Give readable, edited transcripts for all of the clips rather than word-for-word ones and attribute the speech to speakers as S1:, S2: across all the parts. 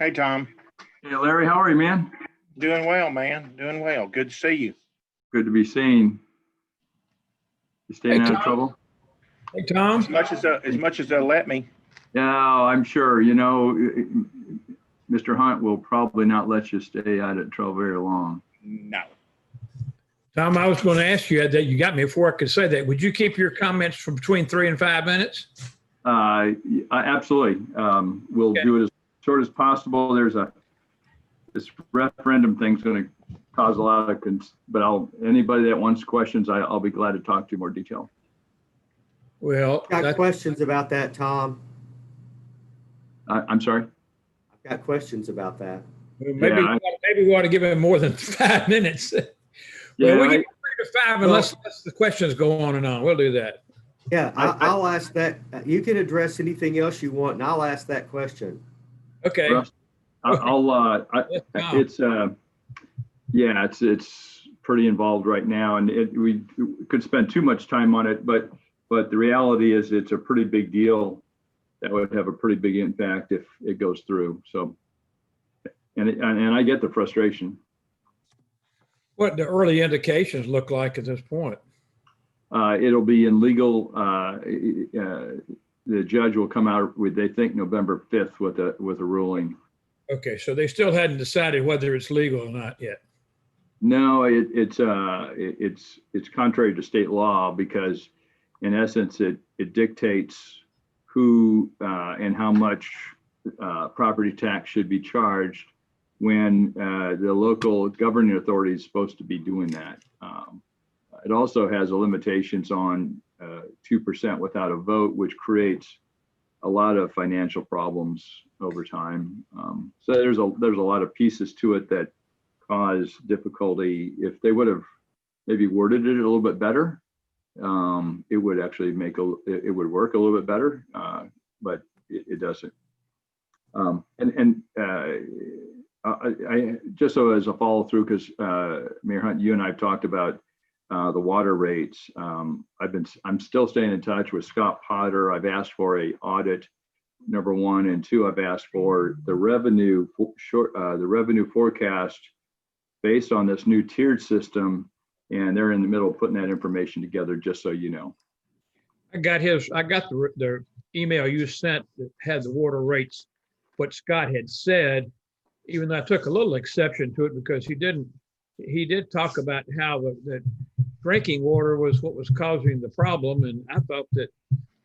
S1: Hey, Tom.
S2: Hey, Larry, how are you, man?
S1: Doing well, man. Doing well. Good to see you.
S2: Good to be seen. You staying
S3: Hey,
S2: out of
S3: Tom.
S2: trouble?
S3: Hey, Tom.
S1: As much as they'll let me.
S2: Yeah, I'm sure. Mr. Hunt will probably not let you stay out of trouble very long.
S1: No.
S3: Tom, I was going to ask you that. You got me before I could say that. Would you keep your comments from between 3 and 5 minutes?
S2: Absolutely. We'll
S3: Okay.
S2: do it as short as possible. This referendum thing's going to cause a lot of, but anybody that wants questions, I'll be glad to talk to you in more detail.
S3: Well,
S4: Got questions about that, Tom.
S2: I'm sorry?
S4: I've got questions about that.
S3: maybe
S2: Yeah,
S3: maybe we ought to give him more than 5 minutes.
S2: Yeah,
S3: Well, we give 3 to 5 unless the questions go on and on. We'll do that.
S4: Yeah, I'll ask that. You can address anything else you want, and I'll ask that question.
S3: Okay.
S2: Russ, it's pretty involved right now, and we could spend too much time on it, but the reality is it's a pretty big deal that would have a pretty big impact if it goes through. So, and I get the frustration.
S3: What the early indications look like at this point?
S2: It'll be in legal. The judge will come out with, they think, November 5th with a ruling.
S3: Okay, so they still hadn't decided whether it's legal or not yet.
S2: No, it's contrary to state law because, in essence, it dictates who and how much property tax should be charged when the local governing authority is supposed to be doing that. It also has limitations on 2% without a vote, which creates a lot of financial problems over time. So there's a lot of pieces to it that cause difficulty. If they would have maybe worded it a little bit better, it would actually it would work a little bit better, but it doesn't. I just so as a follow through, because Mayor Hunt, you and I have talked about the water rates. I'm still staying in touch with Scott Potter. I've asked for a audit, number one, and two, I've asked for the revenue forecast based on this new tiered system, and they're in the middle of putting that information together, just so you know.
S3: I got the email you sent that had the water rates, what Scott had said, even though I took a little exception to it because he did talk about how the drinking water was what was causing the problem. And I thought that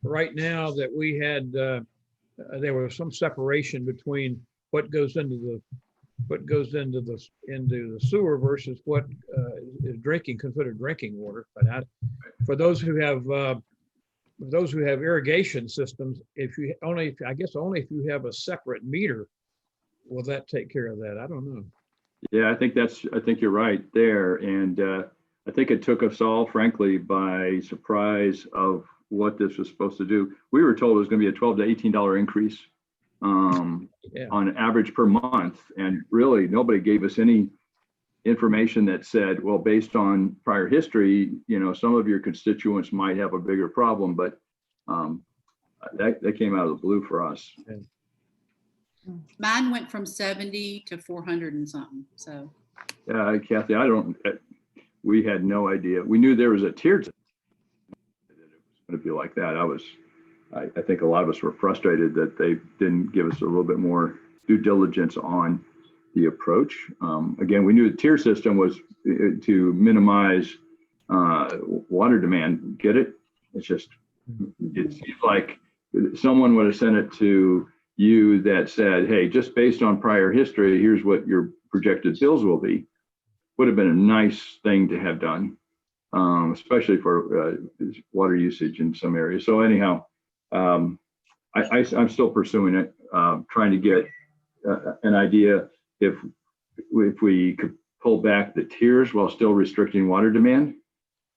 S3: right now that we had, there was some separation between what goes into the sewer versus what is considered drinking water. But for those who have irrigation systems, I guess only if you have a separate meter, will that take care of that? I don't know.
S2: Yeah, I think you're right there. And I think it took us all, frankly, by surprise of what this was supposed to do. We were told it was going to be a $12 to $18 increase on average per month. And really, nobody gave us any information that said, well, based on prior history, some of your constituents might have a bigger problem, but that came out of the blue for us.
S3: Okay.
S5: Mine went from 70 to 400 and something. So,
S2: Kathy, we had no idea. We knew there was a tiered system, that it was going to be like that. I think a lot of us were frustrated that they didn't give us a little bit more due diligence on the approach. Again, we knew the tier system was to minimize water demand. Get it? It seems like someone would have sent it to you that said, hey, just based on prior history, here's what your projected bills will be. Would have been a nice thing to have done, especially for water usage in some areas. So anyhow, I'm still pursuing it, trying to get an idea if we could pull back the tiers while still restricting water demand.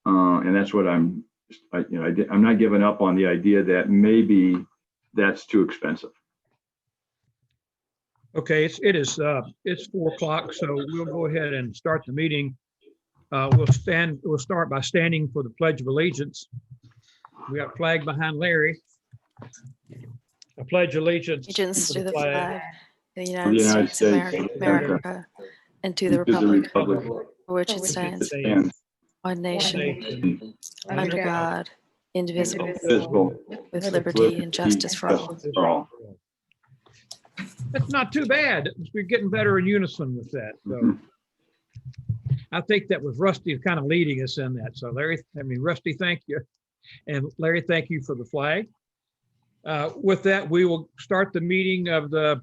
S2: And that's what I'm not giving up on the idea that maybe that's too expensive.
S3: Okay, it's 4 o'clock, so we'll go ahead and start the meeting. We'll start by standing for the Pledge of Allegiance. We got a flag behind Larry. I pledge allegiance
S6: To the flag the
S2: of the
S6: United
S2: United
S6: States of
S2: States
S6: America, and to the
S2: and to the
S6: republic
S2: republic
S6: for which it
S3: which it
S6: stands,
S2: stands,
S6: one nation,
S3: nation,
S6: under God, indivisible,
S2: indivisible,
S6: with liberty and justice for all.
S2: justice for all.
S3: That's not too bad. We're getting better in unison with that. So
S2: Mhm.
S3: I think that was Rusty kind of leading us in that. So Larry, Rusty, thank you. And Larry, thank you for the flag. With that, we will start the meeting of the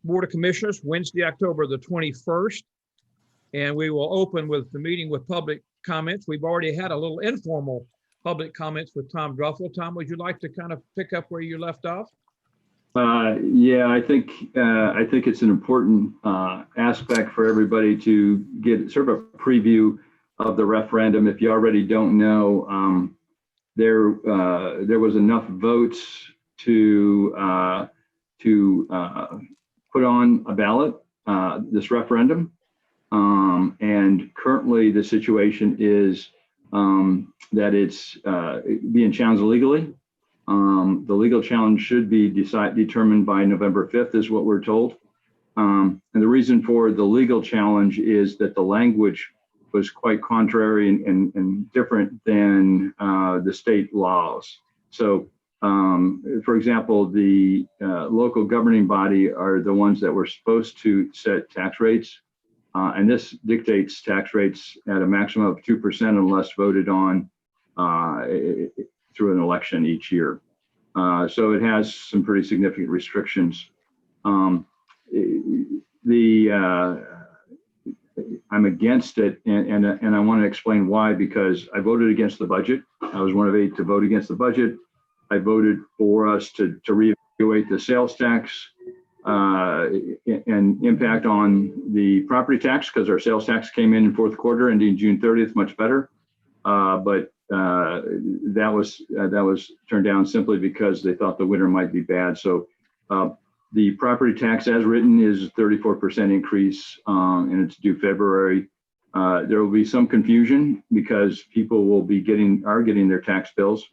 S3: Board of Commissioners Wednesday, October the 21st. And we will open with the meeting with public comments. We've already had a little informal public comments with Tom Druffel. Tom, would you like to kind of pick up where you left off?
S2: Yeah, I think it's an important aspect for everybody to get sort of a preview of the referendum. If you already don't know, there was enough votes to put on a ballot this referendum, and currently the situation is that it's being challenged legally. The legal challenge should be determined by November 5th is what we're told. And the reason for the legal challenge is that the language was quite contrary and different than the state laws. So, for example, the local governing body are the ones that were supposed to set tax rates. And this dictates tax rates at a maximum of 2% unless voted on through an election each year. So it has some pretty significant restrictions. I'm against it, and I want to explain why, because I voted against the budget. I was one of 8 to vote against the budget. I voted for us to reevaluate the sales tax and impact on the property tax, because our sales tax came in fourth quarter ending June 30th, much better. But that was turned down simply because they thought the winter might be bad. So the property tax as written is 34% increase, and it's due February. There will be some confusion because people will be getting their tax bills,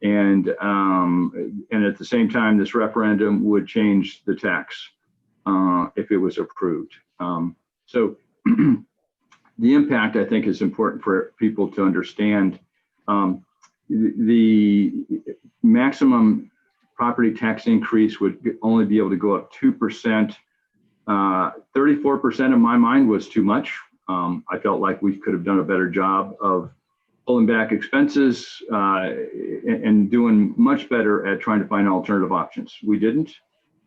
S2: and at the same time, this referendum would change the tax if it was approved. So the impact, I think, is important for people to understand. The maximum property tax increase would only be able to go up 2%. 34% in my mind was too much. I felt like we could have done a better job of pulling back expenses and doing much better at trying to find alternative options. We didn't.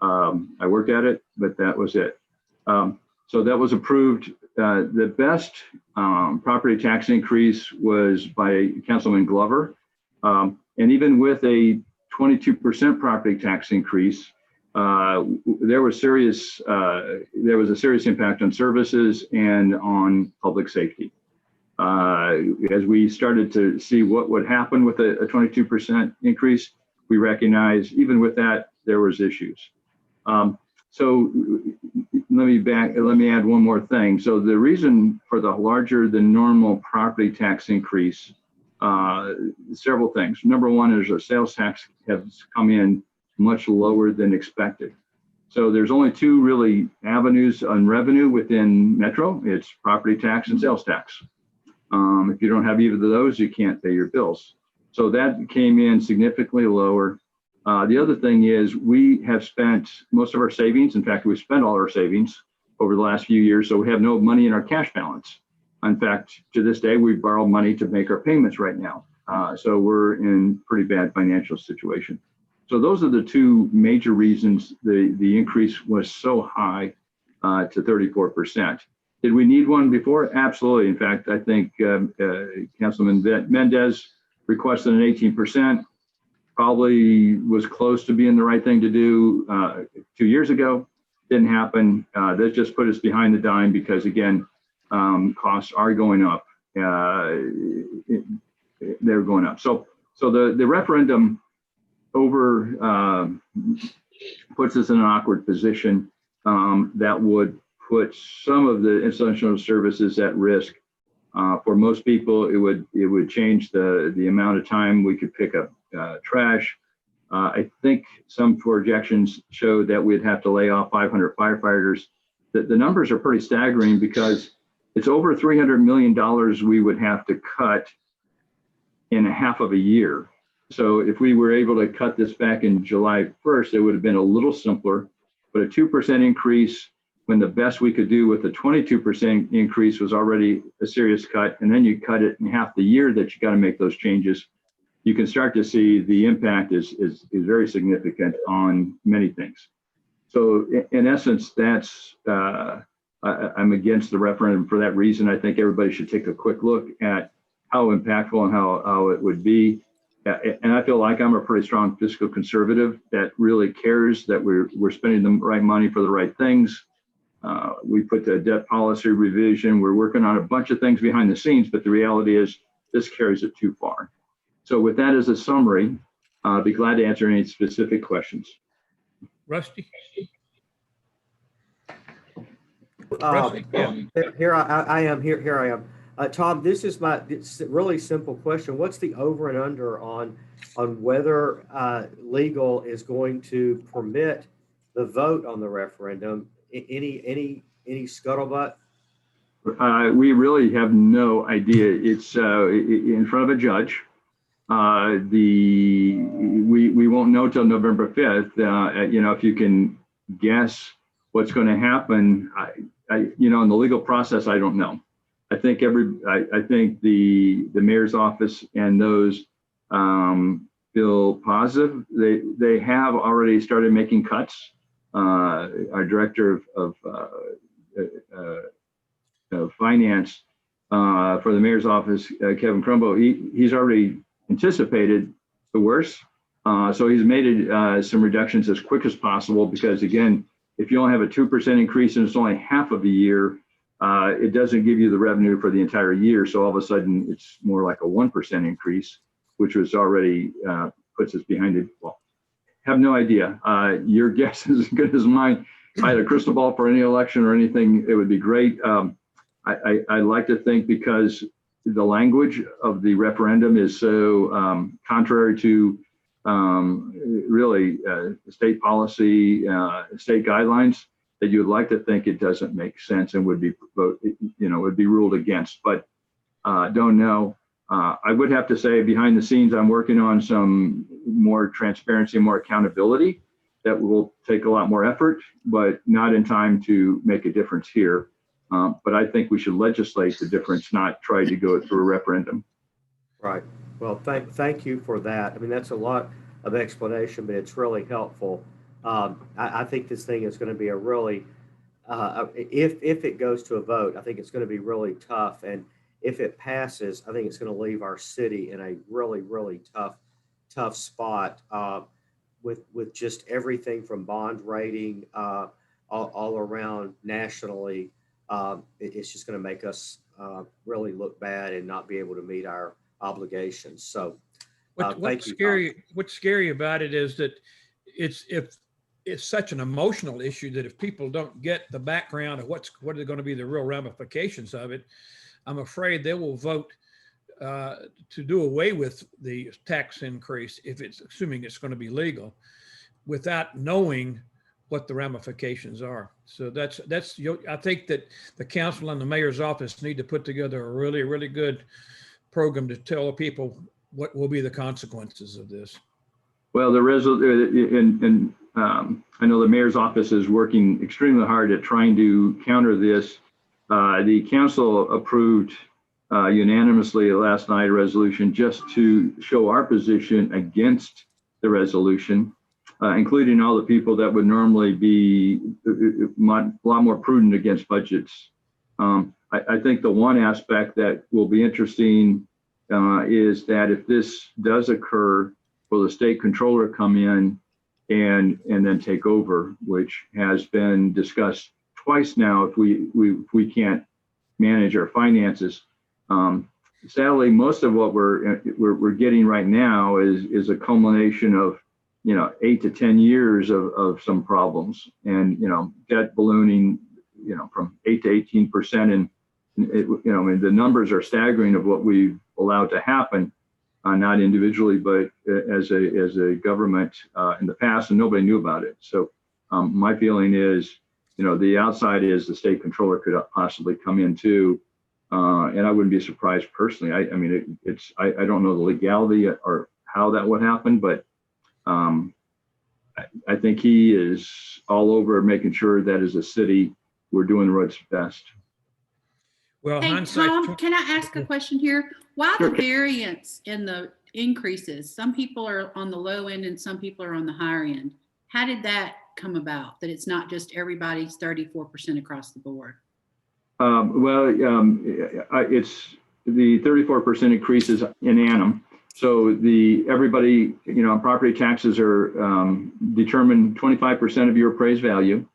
S2: I worked at it, but that was it. So that was approved. The best property tax increase was by Councilman Glover. And even with a 22% property tax increase, there was a serious impact on services and on public safety. As we started to see what would happen with a 22% increase, we recognized even with that, there was issues. So let me add one more thing. So the reason for the larger than normal property tax increase, several things. Number one is our sales tax has come in much lower than expected. So there's only 2 really avenues on revenue within Metro. It's property tax and sales tax. If you don't have either of those, you can't pay your bills. So that came in significantly lower. The other thing is we have spent most of our savings. In fact, we spent all our savings over the last few years. So we have no money in our cash balance. In fact, to this day, we borrow money to make our payments right now. So we're in pretty bad financial situation. So those are the 2 major reasons the increase was so high to 34%. Did we need one before? Absolutely. In fact, I think Councilman Mendez requested an 18%. Probably was close to being the right thing to do 2 years ago. Didn't happen. That just put us behind the dime because, again, costs are going up. They're going up. So the referendum puts us in an awkward position that would put some of the essential services at risk. For most people, it would change the amount of time we could pick up trash. I think some projections showed that we'd have to lay off 500 firefighters. The numbers are pretty staggering because it's over $300 million we would have to cut in a half of a year. So if we were able to cut this back in July 1st, it would have been a little simpler, but a 2% increase when the best we could do with a 22% increase was already a serious cut. And then you cut it in half the year that you got to make those changes. You can start to see the impact is very significant on many things. So in essence, that's, I'm against the referendum for that reason. I think everybody should take a quick look at how impactful and how it would be. And I feel like I'm a pretty strong fiscal conservative that really cares that we're spending the right money for the right things. We put the debt policy revision. We're working on a bunch of things behind the scenes, but the reality is this carries it too far. So with that as a summary, I'll be glad to answer any specific questions.
S3: Rusty?
S4: Uh,
S3: Yeah.
S4: Here I am. Here I am. Tom, this is it's a really simple question. What's the over and under on whether legal is going to permit the vote on the referendum? Any scuttlebutt?
S2: We really have no idea. It's in front of a judge. We won't know till November 5th. If you can guess what's going to happen, in the legal process, I don't know. I think I think the mayor's office and those feel positive. They have already started making cuts. Our director of finance for the mayor's office, Kevin Crumbo, he's already anticipated the worst. So he's made some reductions as quick as possible because, again, if you only have a 2% increase and it's only half of a year, it doesn't give you the revenue for the entire year. So all of a sudden, it's more like a 1% increase, which was already puts us behind it. Well, have no idea. Your guess is as good as mine. If I had a crystal ball for any election or anything, it would be great. I like to think because the language of the referendum is so contrary to really state policy, state guidelines, that you would like to think it doesn't make sense and would be would be ruled against, but don't know. I would have to say behind the scenes, I'm working on some more transparency, more accountability that will take a lot more effort, but not in time to make a difference here. But I think we should legislate the difference, not try to go through a referendum.
S4: Right. Well, thank you for that. I mean, that's a lot of explanation, but it's really helpful. I think this thing is going to be a really, if it goes to a vote, I think it's going to be really tough. And if it passes, I think it's going to leave our city in a really, really tough spot with just everything from bond rating all around nationally. It's just going to make us really look bad and not be able to meet our obligations. So
S3: What's scary about it is that it's such an emotional issue that if people don't get the background of what are going to be the real ramifications of it, I'm afraid they will vote to do away with the tax increase if it's assuming it's going to be legal without knowing what the ramifications are. So I think that the council and the mayor's office need to put together a really, really good program to tell people what will be the consequences of this.
S2: Well, I know the mayor's office is working extremely hard at trying to counter this. The council approved unanimously last night a resolution just to show our position against the resolution, including all the people that would normally be a lot more prudent against budgets. I think the one aspect that will be interesting is that if this does occur, will the state controller come in and then take over, which has been discussed twice now if we can't manage our finances. Sadly, most of what we're getting right now is a culmination of 8 to 10 years of some problems, and debt ballooning from 8 to 18%, and the numbers are staggering of what we've allowed to happen. not individually, but as a government in the past, and nobody knew about it. So my feeling is, the outside is the state controller could possibly come in too. And I wouldn't be surprised personally. I mean, I don't know the legality or how that would happen, but I think he is all over making sure that as a city, we're doing what's best.
S3: Well,
S5: Hey,
S3: hindsight.
S5: Tom, can I ask a question here? Why the
S2: Sure.
S5: variance in the increases? Some people are on the low end and some people are on the higher end. How did that come about? That it's not just everybody's 34% across the board?
S2: It's the 34% increases in Annam. So everybody, on property taxes are determine 25% of your appraised value.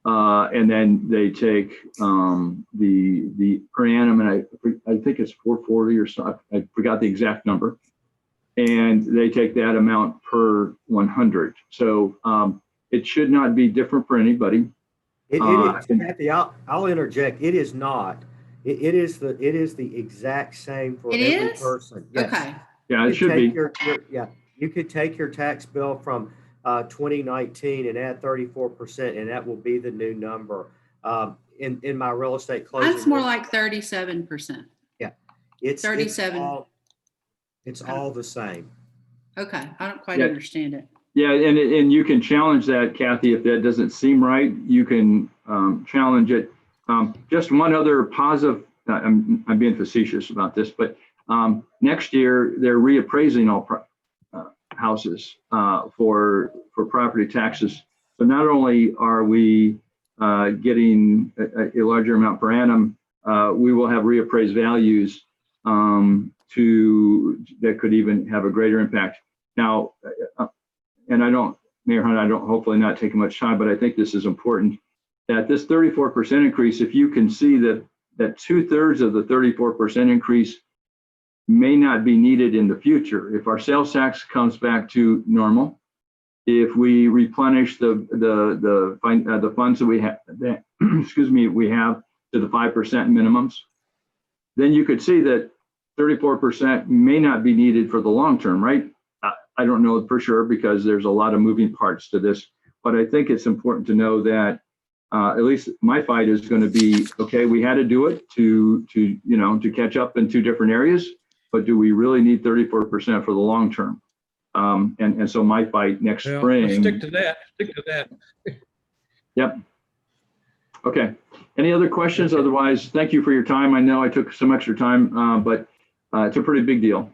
S2: And then they take the per annum, and I think it's 440 or so. I forgot the exact number. And they take that amount per 100. So it should not be different for anybody.
S4: It is, Kathy, I'll interject. It is not. It is the exact same for
S5: It
S4: every
S5: is?
S4: person. Yes.
S5: Okay.
S2: Yeah, it
S4: You
S2: should
S4: take
S2: be.
S4: you could take your tax bill from 2019 and add 34%, and that will be the new number. In my real estate closing,
S5: Mine's more like 37%.
S4: it's
S5: 37.
S4: It's all the same.
S5: Okay. I don't quite
S2: Yeah.
S5: understand it.
S2: Yeah, and you can challenge that, Kathy, if that doesn't seem right. You can challenge it. Just one other positive. I'm being facetious about this, but next year they're reappraising all houses for property taxes. So not only are we getting a larger amount per annum, we will have reappraised values that could even have a greater impact. Now, and Mayor Hunt, I don't hopefully not taking much time, but I think this is important, that this 34% increase, if you can see that 2/3 of the 34% increase may not be needed in the future. If our sales tax comes back to normal, if we replenish the funds that we have, we have to the 5% minimums, then you could see that 34% may not be needed for the long term, right? I don't know for sure because there's a lot of moving parts to this, but I think it's important to know that at least my fight is going to be, okay, we had to do it to catch up in two different areas, but do we really need 34% for the long term? And so my fight next
S3: Well,
S2: spring.
S3: let's stick to that. Stick to that.
S2: Yep. Okay. Any other questions? Otherwise, thank you for your time. I know I took some extra time, but it's a pretty big deal.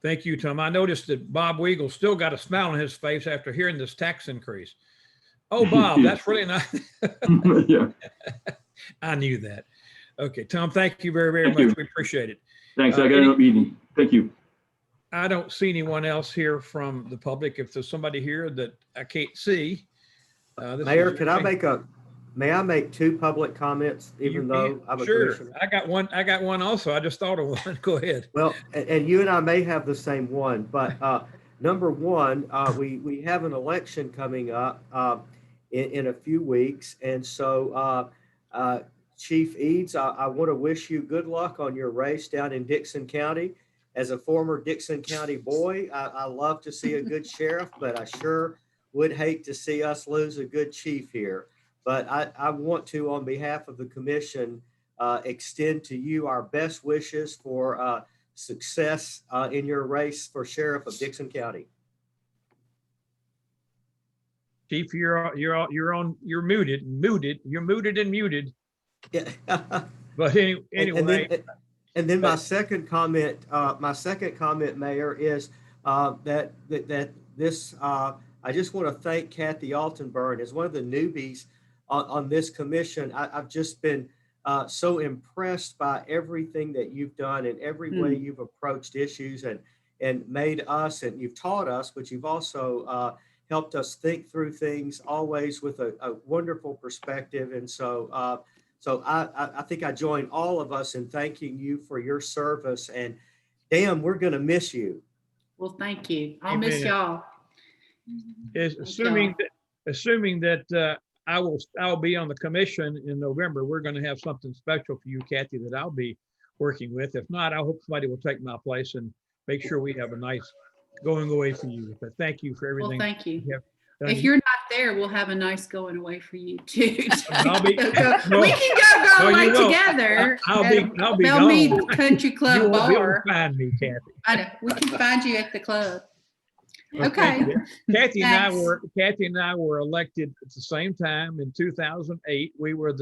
S3: Thank you, Tom. I noticed that Bob Weigel still got a smile on his face after hearing this tax increase. Oh, Bob, that's really nice.
S2: Yeah.
S3: I knew that. Okay, Tom, thank you very, very
S2: Thank
S3: much.
S2: you.
S3: We appreciate it.
S2: Thanks. I got a meeting. Thank you.
S3: I don't see anyone else here from the public. If there's somebody here that I can't see.
S4: Mayor, may I make two public comments, even though I'm a
S3: Sure.
S4: commissioner?
S3: I got one also. I just thought of one. Go ahead.
S4: Well, and you and I may have the same one, but number one, we have an election coming up in a few weeks. And so Chief Eads, I want to wish you good luck on your race down in Dixon County. As a former Dixon County boy, I love to see a good sheriff, but I sure would hate to see us lose a good chief here. But I want to, on behalf of the commission, extend to you our best wishes for success in your race for sheriff of Dixon County.
S3: Chief, you're muted. You're muted and muted.
S4: Yeah.
S3: But anyway.
S4: And then my second comment, Mayor, is that this. I just want to thank Kathy Altenburn as one of the newbies on this commission. I've just been so impressed by everything that you've done and every way you've approached issues and made us, and you've taught us, but you've also helped us think through things always with a wonderful perspective. And so. So I think I join all of us in thanking you for your service, and damn, we're going to miss you.
S5: Well, thank you. I'll miss y'all.
S3: Assuming that I'll be on the commission in November, we're going to have something special for you, Kathy, that I'll be working with. If not, I hope somebody will take my place and make sure we have a nice going away for you. But thank you for
S5: Well,
S3: everything.
S5: thank you.
S3: you have done.
S5: If you're not there, we'll have a nice going away for you too.
S3: I'll be-
S5: We
S3: no.
S5: can go
S3: No, you
S5: away
S3: won't.
S5: together.
S3: I'll be
S5: Belle Meade
S3: gone.
S5: Country
S3: You
S5: Club
S3: won't be able to
S5: bar.
S3: find me, Kathy.
S5: I know, we can find you at the club.
S3: Well,
S5: Okay.
S3: thank you. Kathy
S5: Thanks.
S3: and I were elected at the same time in 2008. We were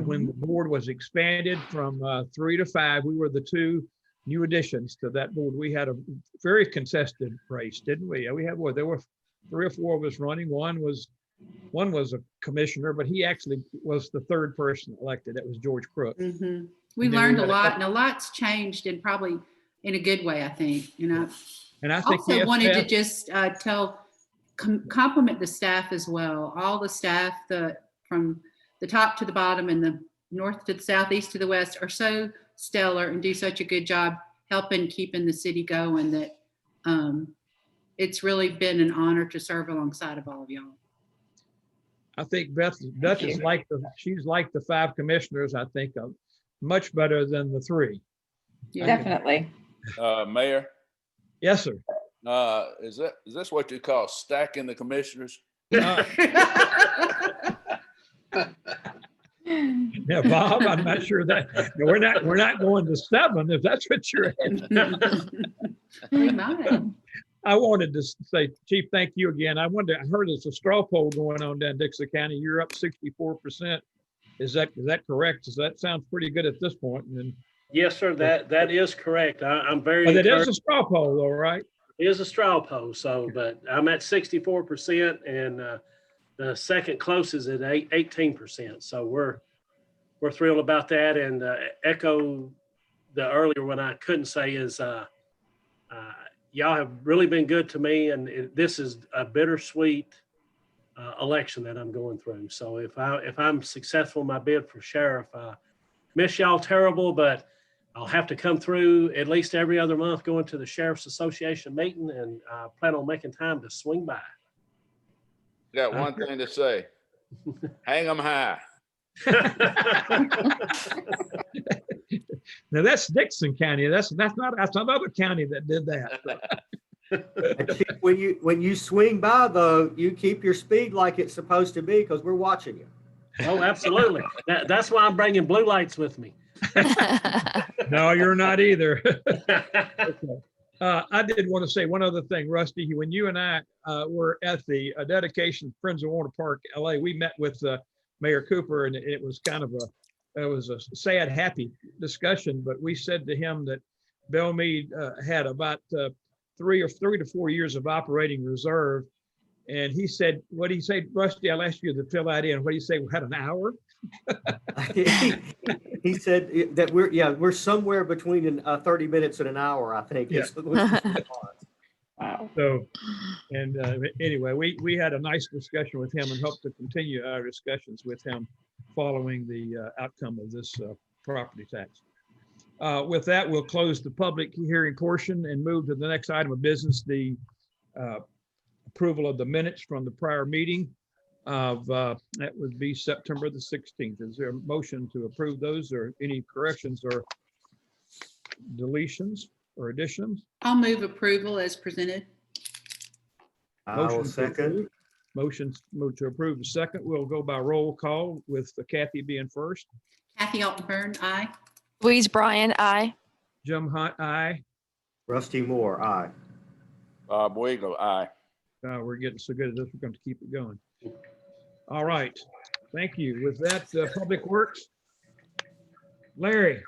S3: when the board was expanded from 3 to 5, we were the 2 new additions to that board. We had a very contested race, didn't we? We had there were 3 or 4 of us running. One was a commissioner, but he actually was the 3rd person elected. That was George Crook.
S5: Mhm. We
S3: And then
S5: learned
S3: we
S5: a
S3: had a
S5: lot, and a lot's changed, and probably in a good way, I think.
S3: And I think
S5: Also wanted to
S3: EFF
S5: just compliment the staff as well. All the staff, from the top to the bottom and the north to the south, east to the west, are so stellar and do such a good job helping keeping the city going that it's really been an honor to serve alongside of all of y'all.
S3: I think Beth is she's like the 5 commissioners, I think, much better than the 3.
S5: Yeah.
S7: Definitely.
S8: Mayor,
S3: Yes, sir.
S8: is this what you call stacking the commissioners?
S3: Yeah, Bob, I'm not sure that we're not going to 7 if that's what you're at.
S5: We might.
S3: I wanted to say, Chief, thank you again. I heard there's a straw poll going on down in Dixie County. You're up 64%. Is that correct? Does that sound pretty good at this point? And
S9: Yes, sir. That is correct. I'm very.
S3: but it is
S9: encouraged.
S3: a straw poll, though, right?
S9: It is a straw poll. So, but I'm at 64%, and the second closest is at 18%. So we're thrilled about that. And echo the earlier one I couldn't say is y'all have really been good to me, and this is a bittersweet election that I'm going through. So if I'm successful in my bid for sheriff, miss y'all terrible, but I'll have to come through at least every other month going to the Sheriff's Association meeting, and I plan on making time to swing by.
S8: Got one thing to say. Hang 'em high.
S3: Now that's Dixon County. That's another county that did that.
S4: And Chief, when you swing by though, you keep your speed like it's supposed to be because we're watching you.
S9: Oh, absolutely. That's why I'm bringing blue lights with me.
S3: No, you're not either. Okay. I did want to say one other thing, Rusty. When you and I were at the dedication Friends of Warner Park, LA, we met with Mayor Cooper, and it was kind of a sad, happy discussion. But we said to him that Belle Meade had about 3 to 4 years of operating reserve, and he said, "What do you say, Rusty? I'll ask you to fill that in. What do you say? We had an hour."
S4: He said that we're somewhere between 30 minutes and an hour, I think.
S3: Yeah.
S7: Wow.
S3: So, and anyway, we had a nice discussion with him and hope to continue our discussions with him following the outcome of this property tax. With that, we'll close the public hearing portion and move to the next item of business, the approval of the minutes from the prior meeting of, that would be September the 16th. Is there a motion to approve those, or any corrections or deletions or additions?
S5: I'll move approval as presented.
S4: I will
S3: Motion to
S4: second.
S3: approve. Motion move to approve the second. We'll go by roll call with Kathy being first.
S5: Kathy Altenburn, aye.
S6: Louise Bryan, aye.
S3: Jim Hunt, aye.
S4: Rusty Moore, aye.
S8: Bob Wiggle, aye.
S3: We're getting so good at this, we're going to keep it going. All right. Thank you. With that, Public Works. Larry.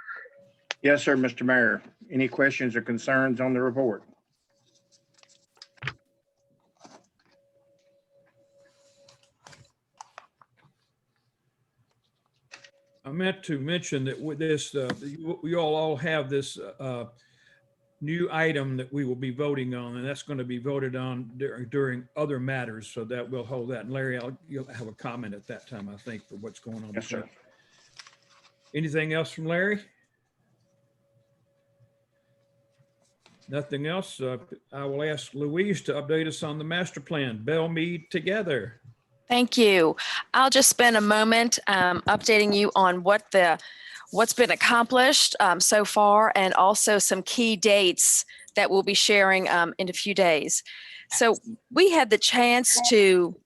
S1: Yes, sir, Mr. Mayor. Any questions or concerns on the report?
S3: I meant to mention that with this, we all have this new item that we will be voting on, and that's going to be voted on during other matters, so that we'll hold that. And Larry, you'll have a comment at that time, I think, for what's going on.
S1: Yes, sir.
S3: Anything else from Larry? Nothing else. I will ask Louise to update us on the master plan, Belle Meade Together.
S6: Thank you. I'll just spend a moment updating you on what what's been accomplished so far, and also some key dates that we'll be sharing in a few days. So we had the chance to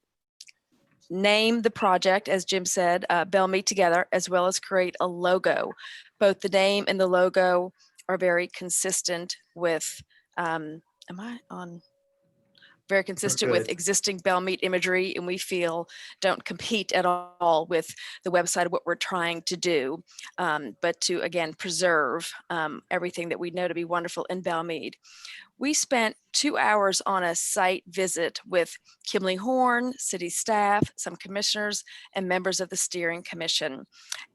S6: name the project, as Jim said, Belle Meade Together, as well as create a logo. Both the name and the logo are very consistent with, very consistent with
S4: Good.
S6: existing Belle Meade imagery, and we feel don't compete at all with the website of what we're trying to do, but to, again, preserve everything that we know to be wonderful in Belle Meade. We spent 2 hours on a site visit with Kimley Horn, city staff, some commissioners, and members of the steering commission.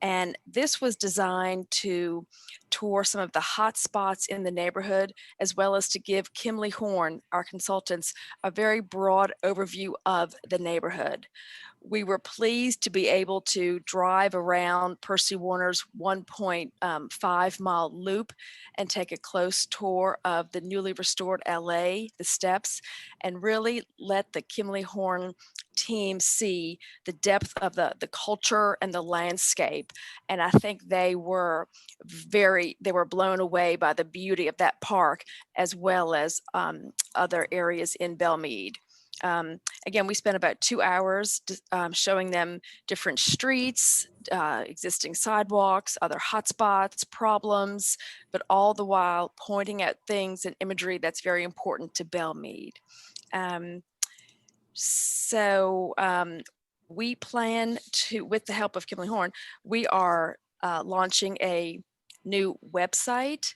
S6: And this was designed to tour some of the hot spots in the neighborhood, as well as to give Kimley Horn, our consultants, a very broad overview of the neighborhood. We were pleased to be able to drive around Percy Warner's 1.5-mile loop and take a close tour of the newly restored LA, the steps, and really let the Kimley Horn team see the depth of the culture and the landscape. And I think they were blown away by the beauty of that park, as well as other areas in Belle Meade. Again, we spent about 2 hours showing them different streets, existing sidewalks, other hotspots, problems, but all the while pointing out things and imagery that's very important to Belle Meade. We plan to, with the help of Kimley Horn, we are launching a new website.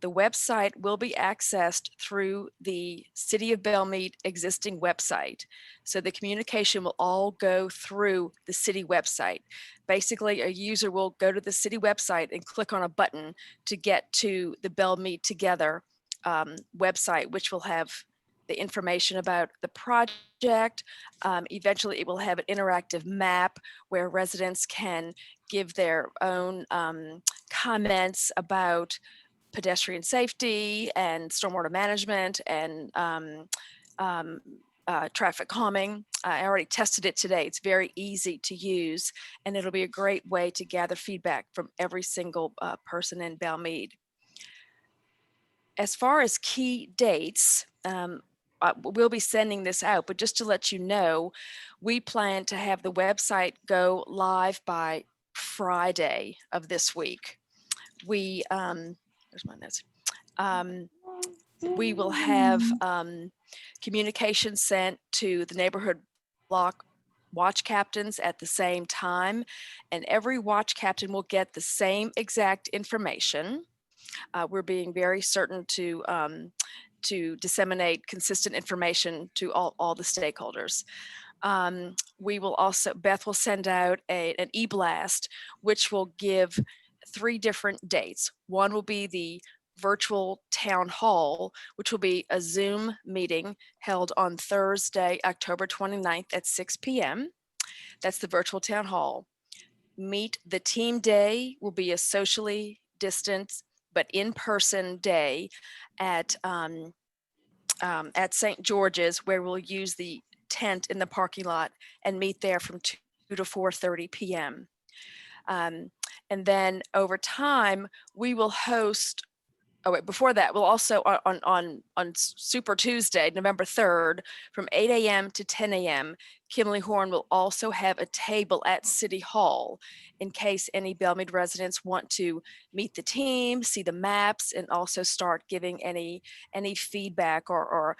S6: The website will be accessed through the City of Belle Meade existing website. So the communication will all go through the city website. Basically, a user will go to the city website and click on a button to get to the Belle Meade Together website, which will have the information about the project. Eventually, it will have an interactive map where residents can give their own comments about pedestrian safety and stormwater management and traffic calming. I already tested it today. It's very easy to use, and it'll be a great way to gather feedback from every single person in Belle Meade. As far as key dates, we'll be sending this out, but just to let you know, we plan to have the website go live by Friday of this week. Where's my notes? We will have communication sent to the neighborhood block watch captains at the same time, and every watch captain will get the same exact information. We're being very certain to disseminate consistent information to all the stakeholders. We will also, Beth will send out an e-blast, which will give 3 different dates. One will be the virtual town hall, which will be a Zoom meeting held on Thursday, October 29th at 6 p.m. That's the virtual town hall. Meet the Team Day will be a socially distanced but in-person day at St. George's, where we'll use the tent in the parking lot and meet there from 2 to 4:30 p.m. And then over time, we will host, before that, we'll also on Super Tuesday, November 3rd, from 8 a.m. to 10 a.m., Kimley Horn will also have a table at City Hall in case any Belle Meade residents want to meet the team, see the maps, and also start giving any feedback or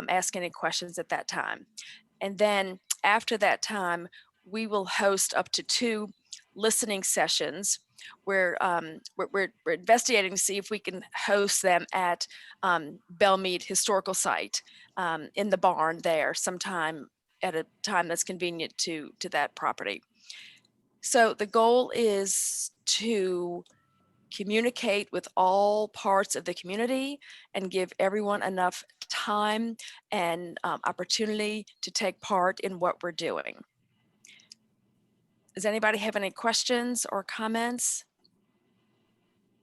S6: ask any questions at that time. And then after that time, we will host up to 2 listening sessions where we're investigating to see if we can host them at Belle Meade Historical Site in the barn there sometime at a time that's convenient to that property. So the goal is to communicate with all parts of the community and give everyone enough time and opportunity to take part in what we're doing. Does anybody have any questions or comments?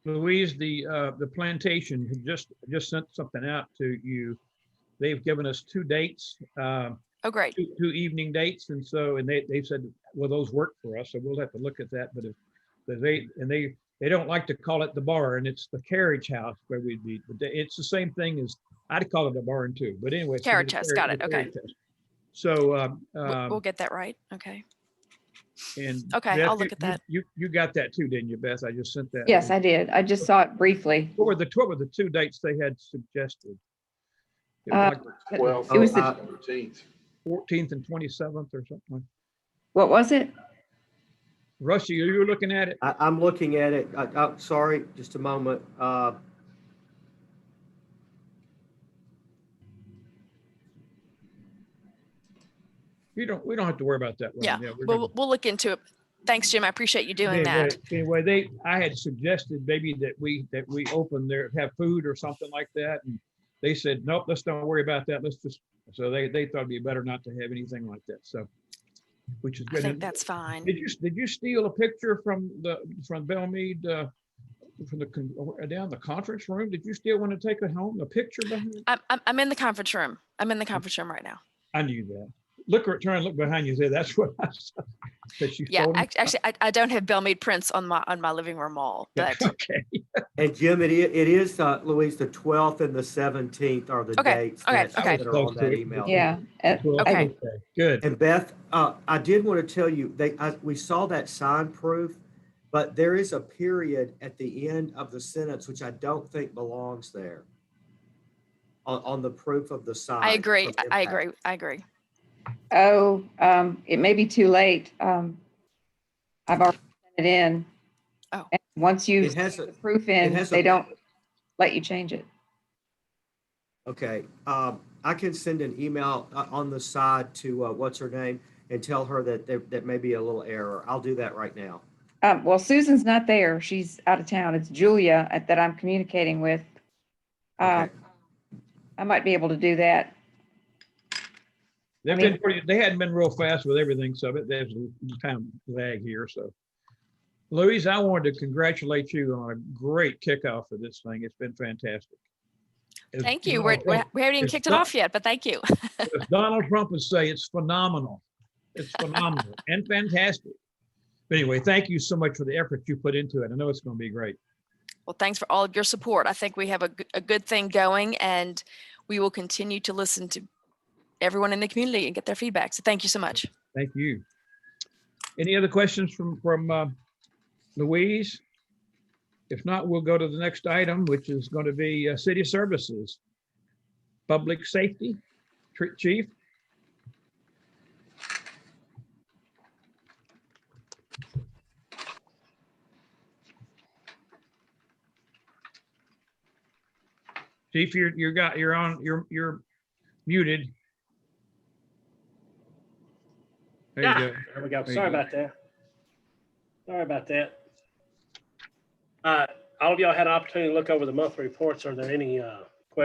S3: Louise, the plantation had just sent something out to you. They've given us 2 dates,
S6: Oh, great.
S3: two evening dates, and they said, well, those work for us, so we'll have to look at that. But if they they don't like to call it the barn. It's the carriage house where we'd be. But it's the same thing as, I'd call it a barn too. But anyway. so
S6: Carriage
S3: the
S6: house,
S3: carriage-
S6: got it,
S3: the
S6: okay.
S3: carriage house. So,
S6: We'll get that right. Okay.
S3: and
S6: Okay,
S3: Beth,
S6: I'll look at that.
S3: You got that too, didn't you, Beth? I just sent that.
S7: Yes, I did. I just saw it briefly.
S3: What were the two dates they had suggested? It was like
S7: Well,
S4: Oh,
S7: it was the,
S3: 14th and 27th or something.
S7: what was it?
S3: Rusty, are you looking at it?
S4: I'm looking at it. Sorry, just a moment.
S3: We don't have to worry about that.
S6: Yeah,
S3: Ron. We're gonna-
S6: we'll look into it. Thanks, Jim. I appreciate you doing that.
S3: Anyway, I had suggested maybe that we open there, have food or something like that. And they said, nope, let's don't worry about that. Let's just, so they thought it'd be better not to have anything like that. So, which is
S6: I
S3: good.
S6: think
S3: And
S6: that's fine.
S3: did you steal a picture from Belle Meade, down the conference room? Did you still want to take it home, a picture behind?
S6: I'm in the conference room. I'm in the conference room right now.
S3: I knew that. Try and look behind you. Say that's what I saw. That you
S6: Yeah,
S3: stole them?
S6: actually, I don't have Belle Meade prints on my living room wall,
S3: Yeah,
S6: but
S3: okay.
S4: And Jim, it is, Louise, the 12th and the 17th are the
S6: Okay,
S4: dates
S6: okay,
S4: that
S6: okay.
S4: that are on that email.
S7: Yeah.
S6: Okay.
S3: Good.
S4: And Beth, I did want to tell you, we saw that sign proof, but there is a period at the end of the sentence, which I don't think belongs there. On the proof of the sign.
S6: I agree.
S4: of
S6: I
S4: impact.
S6: agree. I agree.
S7: Oh, it may be too late. I've already sent it in.
S6: Oh.
S7: And once you
S4: It has
S7: send
S4: a-
S7: the proof in,
S4: has a-
S7: they don't let you change it.
S4: Okay, I can send an email on the side to, what's her name, and tell her that may be a little error. I'll do that right now.
S7: Well, Susan's not there. She's out of town. It's Julia that I'm communicating with.
S4: Okay.
S7: I might be able to do that.
S3: They've been they hadn't been real fast with everything, so there's a time lag here. So, Louise, I wanted to congratulate you on a great kickoff for this thing. It's been fantastic.
S6: Thank you. We haven't even kicked it off yet, but thank you.
S3: As Donald Trump would say, it's phenomenal. It's phenomenal and fantastic. But anyway, thank you so much for the effort you put into it. I know it's going to be great.
S6: Well, thanks for all of your support. I think we have a good thing going, and we will continue to listen to everyone in the community and get their feedback. So thank you so much.
S3: Thank you. Any other questions from Louise? If not, we'll go to the next item, which is going to be city services, public safety, Chief. Chief, you're muted. There you go.
S9: There we go.
S3: There you
S9: Sorry
S3: go.
S9: about that. Sorry about that. All of y'all had an opportunity to look over the monthly reports. Are there any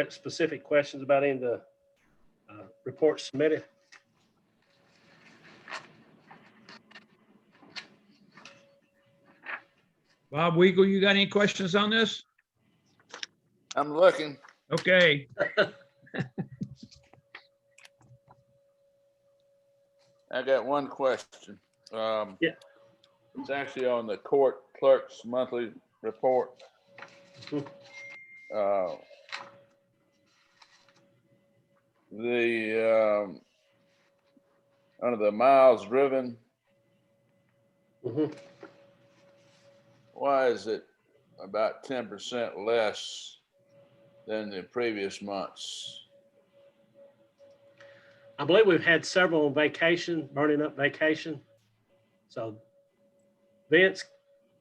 S9: specific questions about any of the reports submitted?
S3: Bob Weagle, you got any questions on this?
S8: I'm looking.
S3: Okay.
S8: I got one question.
S9: Yeah.
S8: It's actually on the court clerk's monthly report. Under the miles driven,
S9: Mhm.
S8: why is it about 10% less than the previous months?
S9: I believe we've had several on vacation, burning up vacation. So Vince,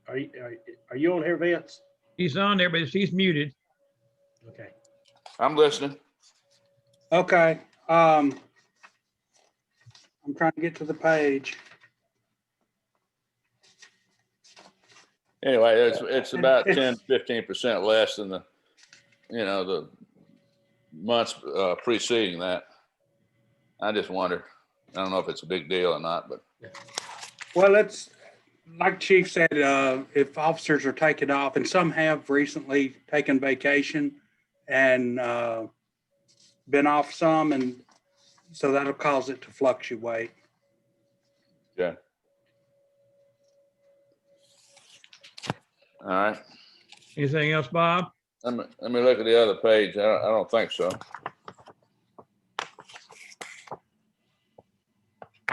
S9: are you on here, Vince?
S3: He's on there, but he's muted.
S9: Okay.
S8: I'm listening.
S10: Okay, I'm trying to get to the page.
S8: Anyway, it's about 10-15% less than the months preceding that. I just wondered. I don't know if it's a big deal or not, but
S10: Well, it's like Chief said, if officers are taking off, and some have recently taken vacation and been off some, and so that'll cause it to fluctuate.
S8: yeah. All right.
S3: Anything else, Bob?
S8: Let me look at the other page. I don't think so.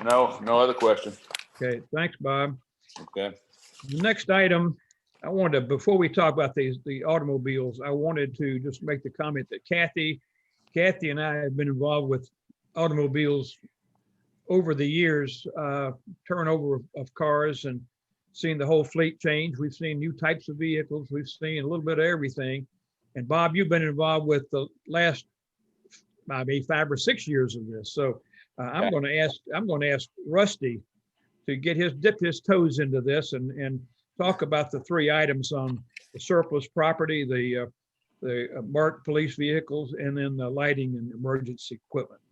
S8: No other question.
S3: Okay, thanks, Bob.
S8: Okay.
S3: The next item, I wanted to, before we talk about the automobiles, I wanted to just make the comment that Kathy and I have been involved with automobiles over the years, turnover of cars and seen the whole fleet change. We've seen new types of vehicles. We've seen a little bit of everything. And Bob, you've been involved with the last maybe 5 or 6 years of this. So I'm going to ask Rusty to dip his toes into this and talk about the 3 items on the surplus property, the marked police vehicles, and then the lighting and emergency equipment.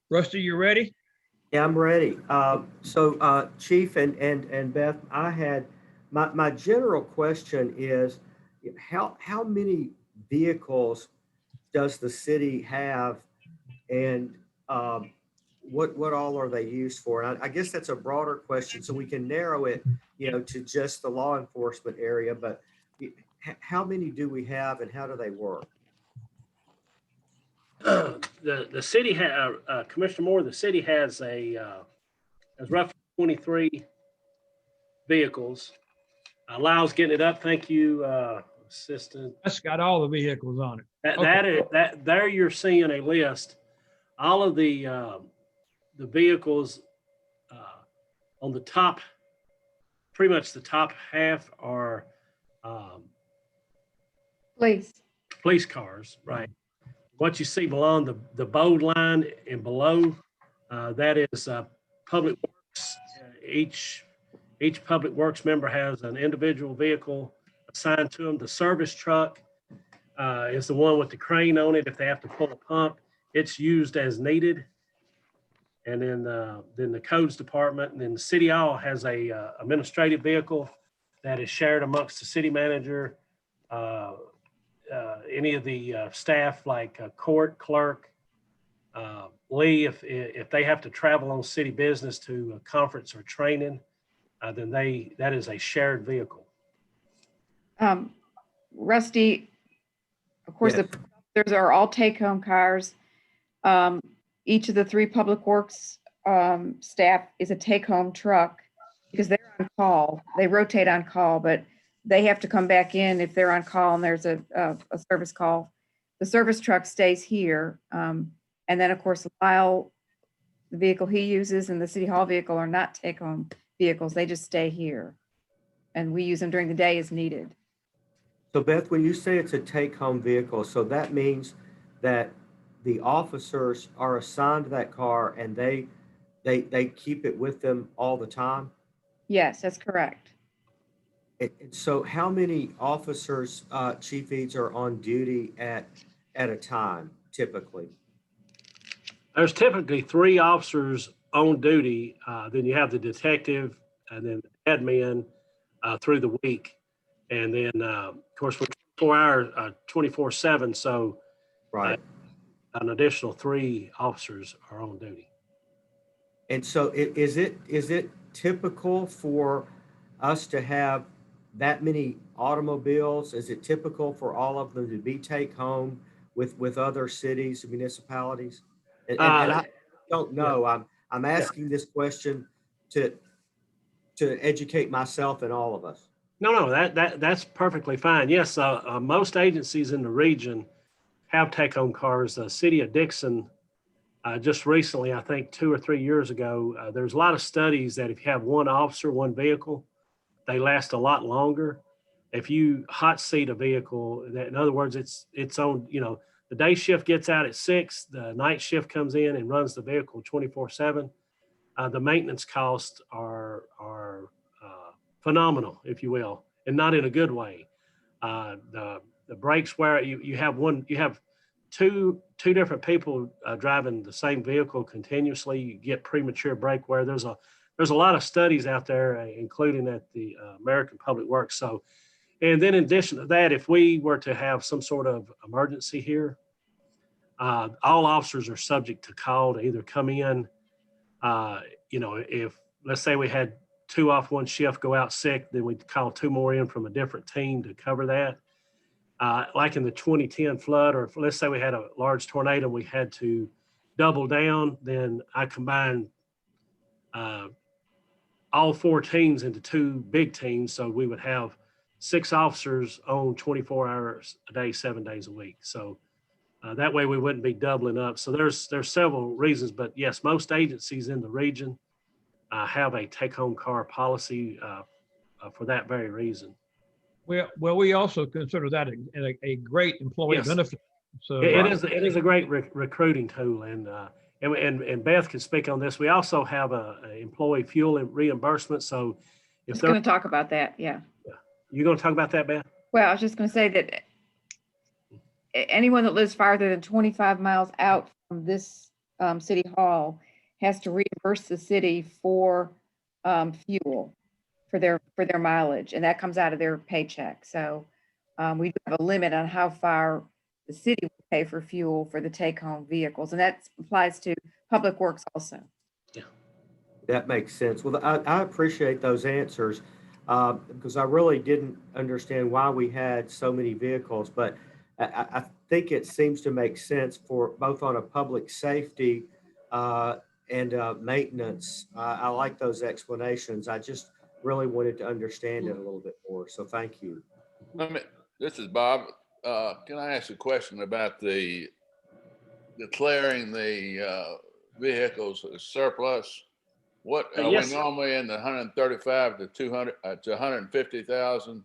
S3: Rusty, you ready?
S4: Yeah, I'm ready. So Chief and Beth, I had, my general question is, how many vehicles does the city have, and what all are they used for? And I guess that's a broader question, so we can narrow it, to just the law enforcement area. But how many do we have, and how do they work?
S9: The city Commissioner Moore, the city has roughly 23 vehicles. Lyle's getting it up. Thank you, Assistant.
S3: That's got all the vehicles on it.
S9: That there you're seeing a list. All of the vehicles on the top, pretty much the top half are police cars, right? What you see below the bold line and below, that is public works. Each public works member has an individual vehicle assigned to them. The service truck is the one with the crane on it. If they have to pull a pump, it's used as needed. And then the codes department, and then the city hall has a administrative vehicle that is shared amongst the city manager, any of the staff like court clerk, Lee, if they have to travel on city business to a conference or training, then that is a shared vehicle.
S7: Rusty, of course,
S4: Yes.
S7: those are all take-home cars. Each of the 3 public works staff is a take-home truck because they're on call. They rotate on call, but they have to come back in if they're on call and there's a service call. The service truck stays here. And then, of course, Lyle, the vehicle he uses, and the city hall vehicle are not take-home vehicles. They just stay here. And we use them during the day as needed.
S4: So Beth, when you say it's a take-home vehicle, so that means that the officers are assigned to that car and they keep it with them all the time?
S7: Yes, that's correct.
S4: So how many officers, Chief Eads, are on duty at a time typically?
S9: There's typically 3 officers on duty. Then you have the detective and then the admin through the week. And then, of course, we're 24 hours, 24/7. So
S4: Right.
S9: An additional 3 officers are on duty.
S4: And so is it typical for us to have that many automobiles? Is it typical for all of them to be take home with other cities and municipalities? And I don't know. Yeah. I'm asking this question to educate myself and all of us.
S9: No, that's perfectly fine. Yes, most agencies in the region have take-home cars. The city of Dixon, just recently, I think 2 or 3 years ago, there's a lot of studies that if you have 1 officer, 1 vehicle, they last a lot longer. If you hot seat a vehicle, in other words, it's on, the day shift gets out at 6, the night shift comes in and runs the vehicle 24/7. The maintenance costs are phenomenal, if you will, and not in a good way. The brakes wear. You have two different people driving the same vehicle continuously. You get premature brake wear. There's a lot of studies out there, including at the American Public Works. So, and then in addition to that, if we were to have some sort of emergency here, all officers are subject to call to either come in. If let's say we had 2 off one shift go out sick, then we call 2 more in from a different team to cover that. Like in the 2010 flood, or if, let's say we had a large tornado, we had to double down, then I combined all 4 teams into 2 big teams. So we would have 6 officers on 24 hours a day, 7 days a week. So that way we wouldn't be doubling up. So there's several reasons, but yes, most agencies in the region have a take-home car policy for that very reason.
S3: Well, we also consider that a great employee
S9: Yes.
S3: benefit. So
S9: It is a great recruiting tool, and Beth can speak on this. We also have a employee fuel reimbursement. So
S7: I
S9: if
S7: was
S9: they're,
S7: going to talk about that. Yeah.
S9: you're going to talk about that, Beth?
S7: Well, I was just going to say that anyone that lives farther than 25 miles out from this city hall has to reimburse the city for fuel for their mileage, and that comes out of their paycheck. So we do have a limit on how far the city will pay for fuel for the take-home vehicles, and that applies to Public Works also.
S4: That makes sense. Well, I appreciate those answers because I really didn't understand why we had so many vehicles, but I think it seems to make sense for both on a public safety and maintenance. I like those explanations. I just really wanted to understand it a little bit more. So thank you.
S8: This is Bob. Can I ask a question about the declaring the vehicles as surplus? What are
S9: Yes.
S8: we normally in the 135 to 200 to 150,000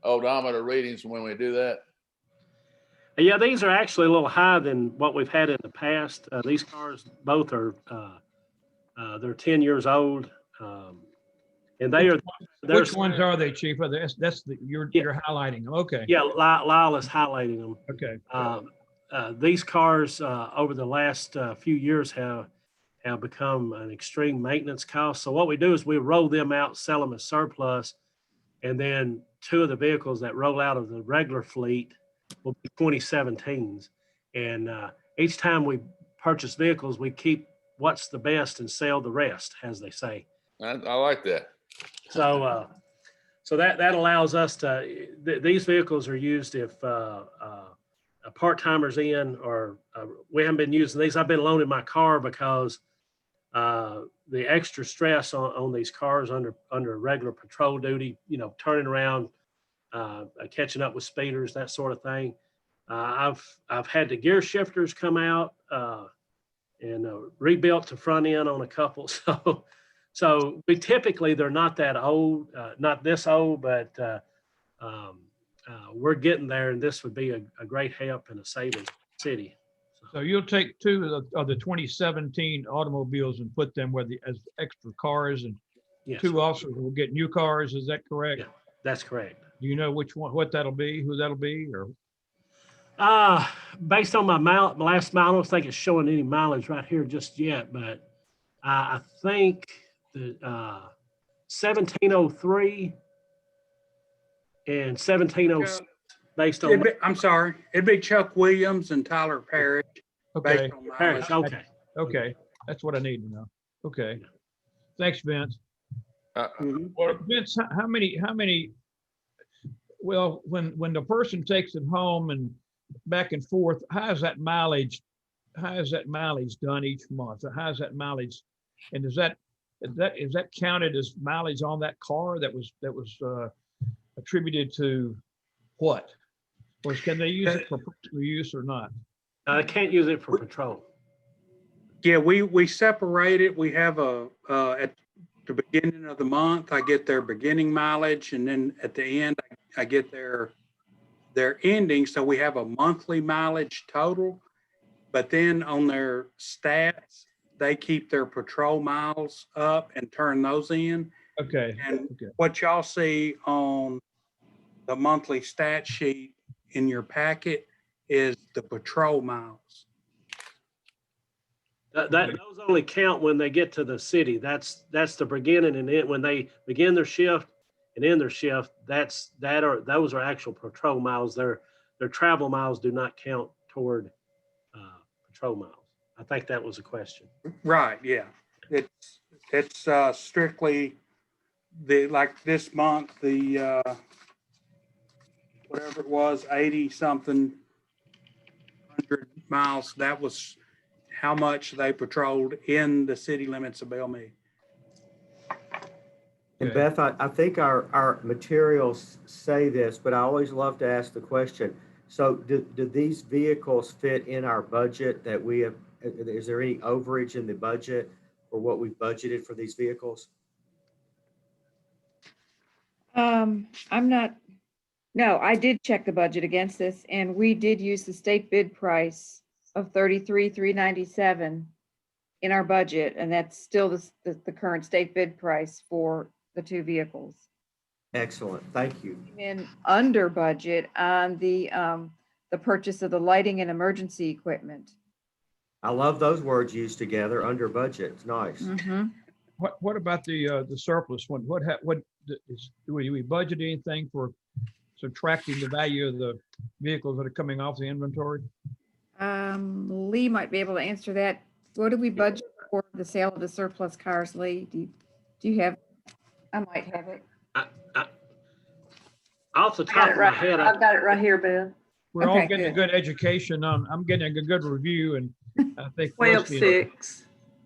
S8: odometer readings when we do that?
S9: Yeah, these are actually a little higher than what we've had in the past. These cars both are they're 10 years old, and
S3: which ones are they, Chief? That's you're highlighting them. Okay.
S9: Yeah, Lyle is highlighting them.
S3: Okay.
S9: These cars over the last few years have become an extreme maintenance cost. So what we do is we roll them out, sell them as surplus, and then 2 of the vehicles that roll out of the regular fleet will be 2017s. And each time we purchase vehicles, we keep what's the best and sell the rest, as they say.
S8: I like that.
S9: So so that allows us to, these vehicles are used if a part-timer's in, or we haven't been using these. I've been loaning my car because the extra stress on these cars under regular patrol duty, turning around, catching up with speeders, that sort of thing. I've had the gear shifters come out and rebuilt the front end on a couple. So we typically, they're not that old, not this old, but we're getting there, and this would be a great help and a savings to the city.
S3: So you'll take 2 of the 2017 automobiles and put them as extra cars, and
S9: Yes.
S3: 2 officers will get new cars. Is that correct?
S9: Yeah, that's correct.
S3: Do you know what that'll be, who that'll be, or?
S9: Based on my last mile, I don't think it's showing any mileage right here just yet, but I think the 1703 and 1706, based on
S10: I'm sorry, it'd be Chuck Williams and Tyler Parrish.
S3: Okay.
S10: based on
S9: Parrish.
S10: mileage.
S9: Okay.
S3: Okay. That's what I need to know. Okay. Thanks, Vince.
S9: Mhm.
S3: Vince, how many, well, when the person takes it home and back and forth, how is that mileage done each month? How is that mileage? And is that counted as mileage on that car that was attributed to what? Or can they use it for personal use or not?
S9: I can't use it for patrol.
S10: Yeah, we separate it. We have at the beginning of the month, I get their beginning mileage, and then at the end, I get their ending. So we have a monthly mileage total, but then on their stats, they keep their patrol miles up and turn those in.
S3: Okay.
S10: And
S3: Okay.
S10: what y'all see on the monthly stat sheet in your packet is the patrol miles.
S9: Those only count when they get to the city. That's the beginning and end. When they begin their shift and end their shift, those are actual patrol miles. Their travel miles do not count toward patrol miles. I think that was a question.
S10: Right, yeah. It's strictly like this month, the, whatever it was, 80 something 100 miles, that was how much they patrolled in the city limits of Belle Meade.
S4: And
S3: Okay.
S4: Beth, I think our materials say this, but I always love to ask the question. So do these vehicles fit in our budget that we have? Is there any overage in the budget for what we budgeted for these vehicles?
S7: I'm not, no, I did check the budget against this and we did use the state bid price of $33,397 in our budget. And that's still the current state bid price for the two vehicles.
S4: Excellent, thank you.
S7: Came in under budget on the purchase of the lighting and emergency equipment.
S4: I love those words used together, under budget, it's nice.
S7: Mhm.
S3: What about the surplus one? Do we budget anything for subtracting the value of the vehicles that are coming off the inventory?
S7: Lee might be able to answer that. What do we budget for the sale of the surplus cars, Lee? Do you have, I might have it.
S9: Off the
S11: I got
S9: top
S11: it
S9: of my
S11: right.
S9: head,
S11: I've got it right here, Beth.
S3: We're all
S7: Okay,
S3: getting a
S7: good.
S3: good education on, I'm getting a good review and I think.
S11: 12,600.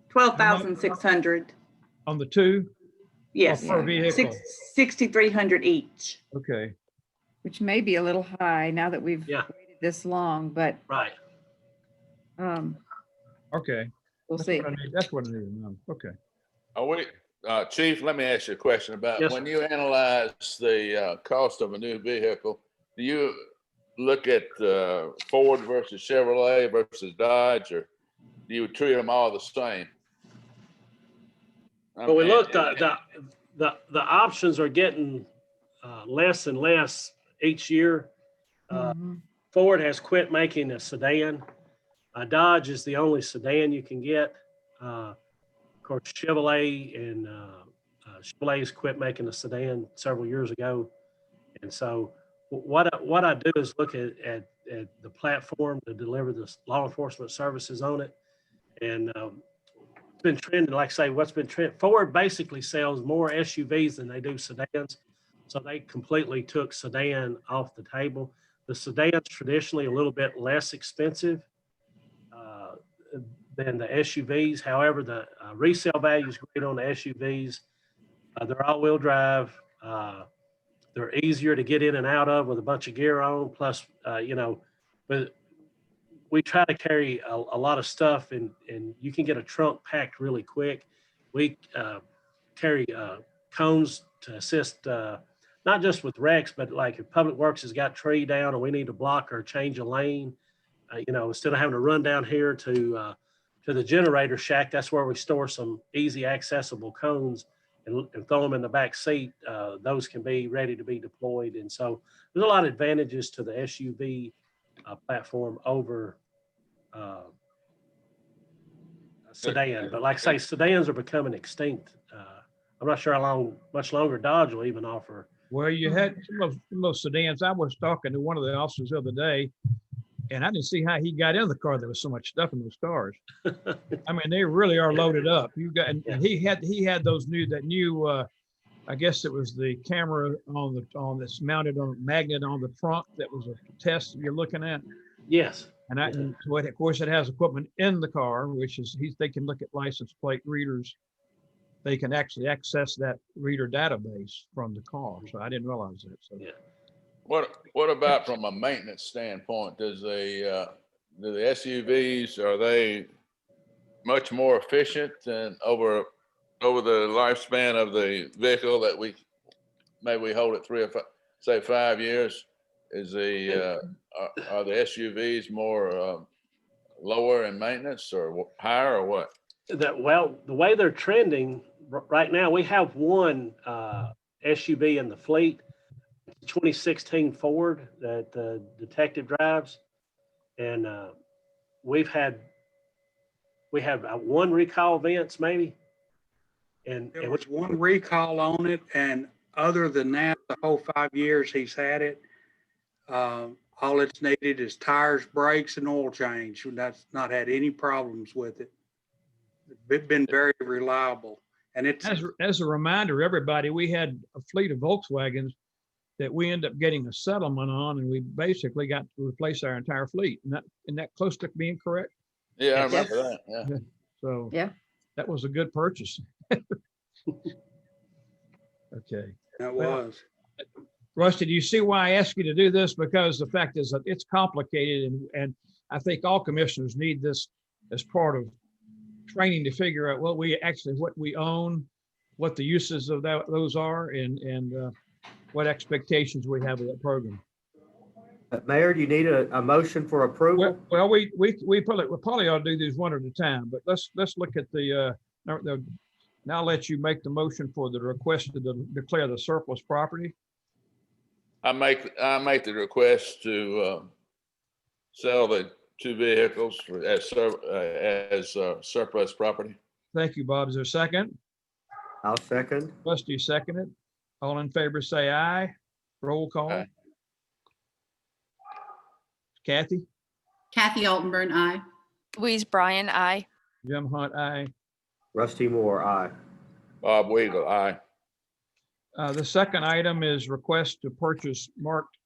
S11: 12,600.
S3: On the two?
S11: Yes.
S3: Per vehicle?
S11: 6,300 each.
S3: Okay.
S7: Which may be a little high now that we've
S9: Yeah.
S7: waited this long, but
S9: right.
S3: Okay.
S7: we'll
S3: That's
S7: see.
S3: what I need. That's what I need to know. Okay.
S8: Are we, Chief, let me ask you a question about
S9: Yes,
S8: when you analyze the cost of a new vehicle, do you look at Ford versus Chevrolet versus Dodge, or do you treat them all the same?
S9: But we look, the options are getting less and less each year.
S7: Mhm.
S9: Ford has quit making a sedan. Dodge is the only sedan you can get. Of course, Chevrolet and Chevrolet's quit making a sedan several years ago. And so what I do is look at the platform to deliver the law enforcement services on it. And it's been trending, like I say, what's been trending. Ford basically sells more SUVs than they do sedans. So they completely took sedan off the table. The sedan's traditionally a little bit less expensive than the SUVs. However, the resale value is great on the SUVs. They're all-wheel drive. They're easier to get in and out of with a bunch of gear on. Plus, but we try to carry a lot of stuff, and you can get a trunk packed really quick. We carry cones to assist, not just with wrecks, but like if Public Works has got tree down and we need to block or change a lane, instead of having to run down here to the generator shack, that's where we store some easy accessible cones and throw them in the back seat. Those can be ready to be deployed. And so there's a lot of advantages to the SUV platform over sedan. But like I say, sedans are becoming extinct. I'm not sure how much longer Dodge will even offer.
S3: Well, you had some of those sedans. I was talking to one of the officers the other day, and I didn't see how he got in the car. There was so much stuff in those cars. I mean, they really are loaded up. You got, and he had those new, I guess it was the camera on that's mounted on a magnet on the trunk. That was a test you're looking at.
S9: Yes.
S3: And of course, it has equipment in the car, which is they can look at license plate readers. They can actually access that reader database from the car. So I didn't realize that. So
S9: yeah.
S8: What about from a maintenance standpoint? Do the SUVs, are they much more efficient than over the lifespan of the vehicle that we hold it 3 or 5, say 5 years? Are the SUVs more lower in maintenance or higher or what?
S9: The way they're trending right now, we have one SUV in the fleet, 2016 Ford that the detective drives, and we have one recall, Vince, maybe. And
S10: There was one recall on it, and other than that, the whole 5 years he's had it, all it's needed is tires, brakes, and oil change. That's not had any problems with it. It's been very reliable. And it's,
S3: As a reminder, everybody, we had a fleet of Volkswagens that we ended up getting a settlement on, and we basically got to replace our entire fleet. And that close to being correct.
S8: Yeah, I
S7: Yes.
S8: remember that. Yeah.
S3: So
S7: Yeah.
S3: that was a good purchase. Okay.
S10: it
S3: Well,
S10: was.
S3: Rusty, do you see why I asked you to do this? Because the fact is that it's complicated, and I think all commissioners need this as part of training to figure out what we own, what the uses of those are, and what expectations we have of that program.
S4: Mayor, do you need a motion for approval?
S3: Well, we probably ought to do these one at a time, but let's look at now I'll let you make the motion for the request to declare the surplus property.
S8: I make the request to sell the 2 vehicles as surplus property.
S3: Thank you, Bob. Is there a second?
S4: I'll second.
S3: Rusty seconded. All in favor, say aye. Roll call.
S8: Aye.
S3: Kathy?
S5: Kathy Altenburn, aye.
S6: Louise Bryan, aye.
S3: Jim Hunt, aye.
S4: Rusty Moore, aye.
S8: Bob Weigel, aye.
S3: The second item is request to purchase marked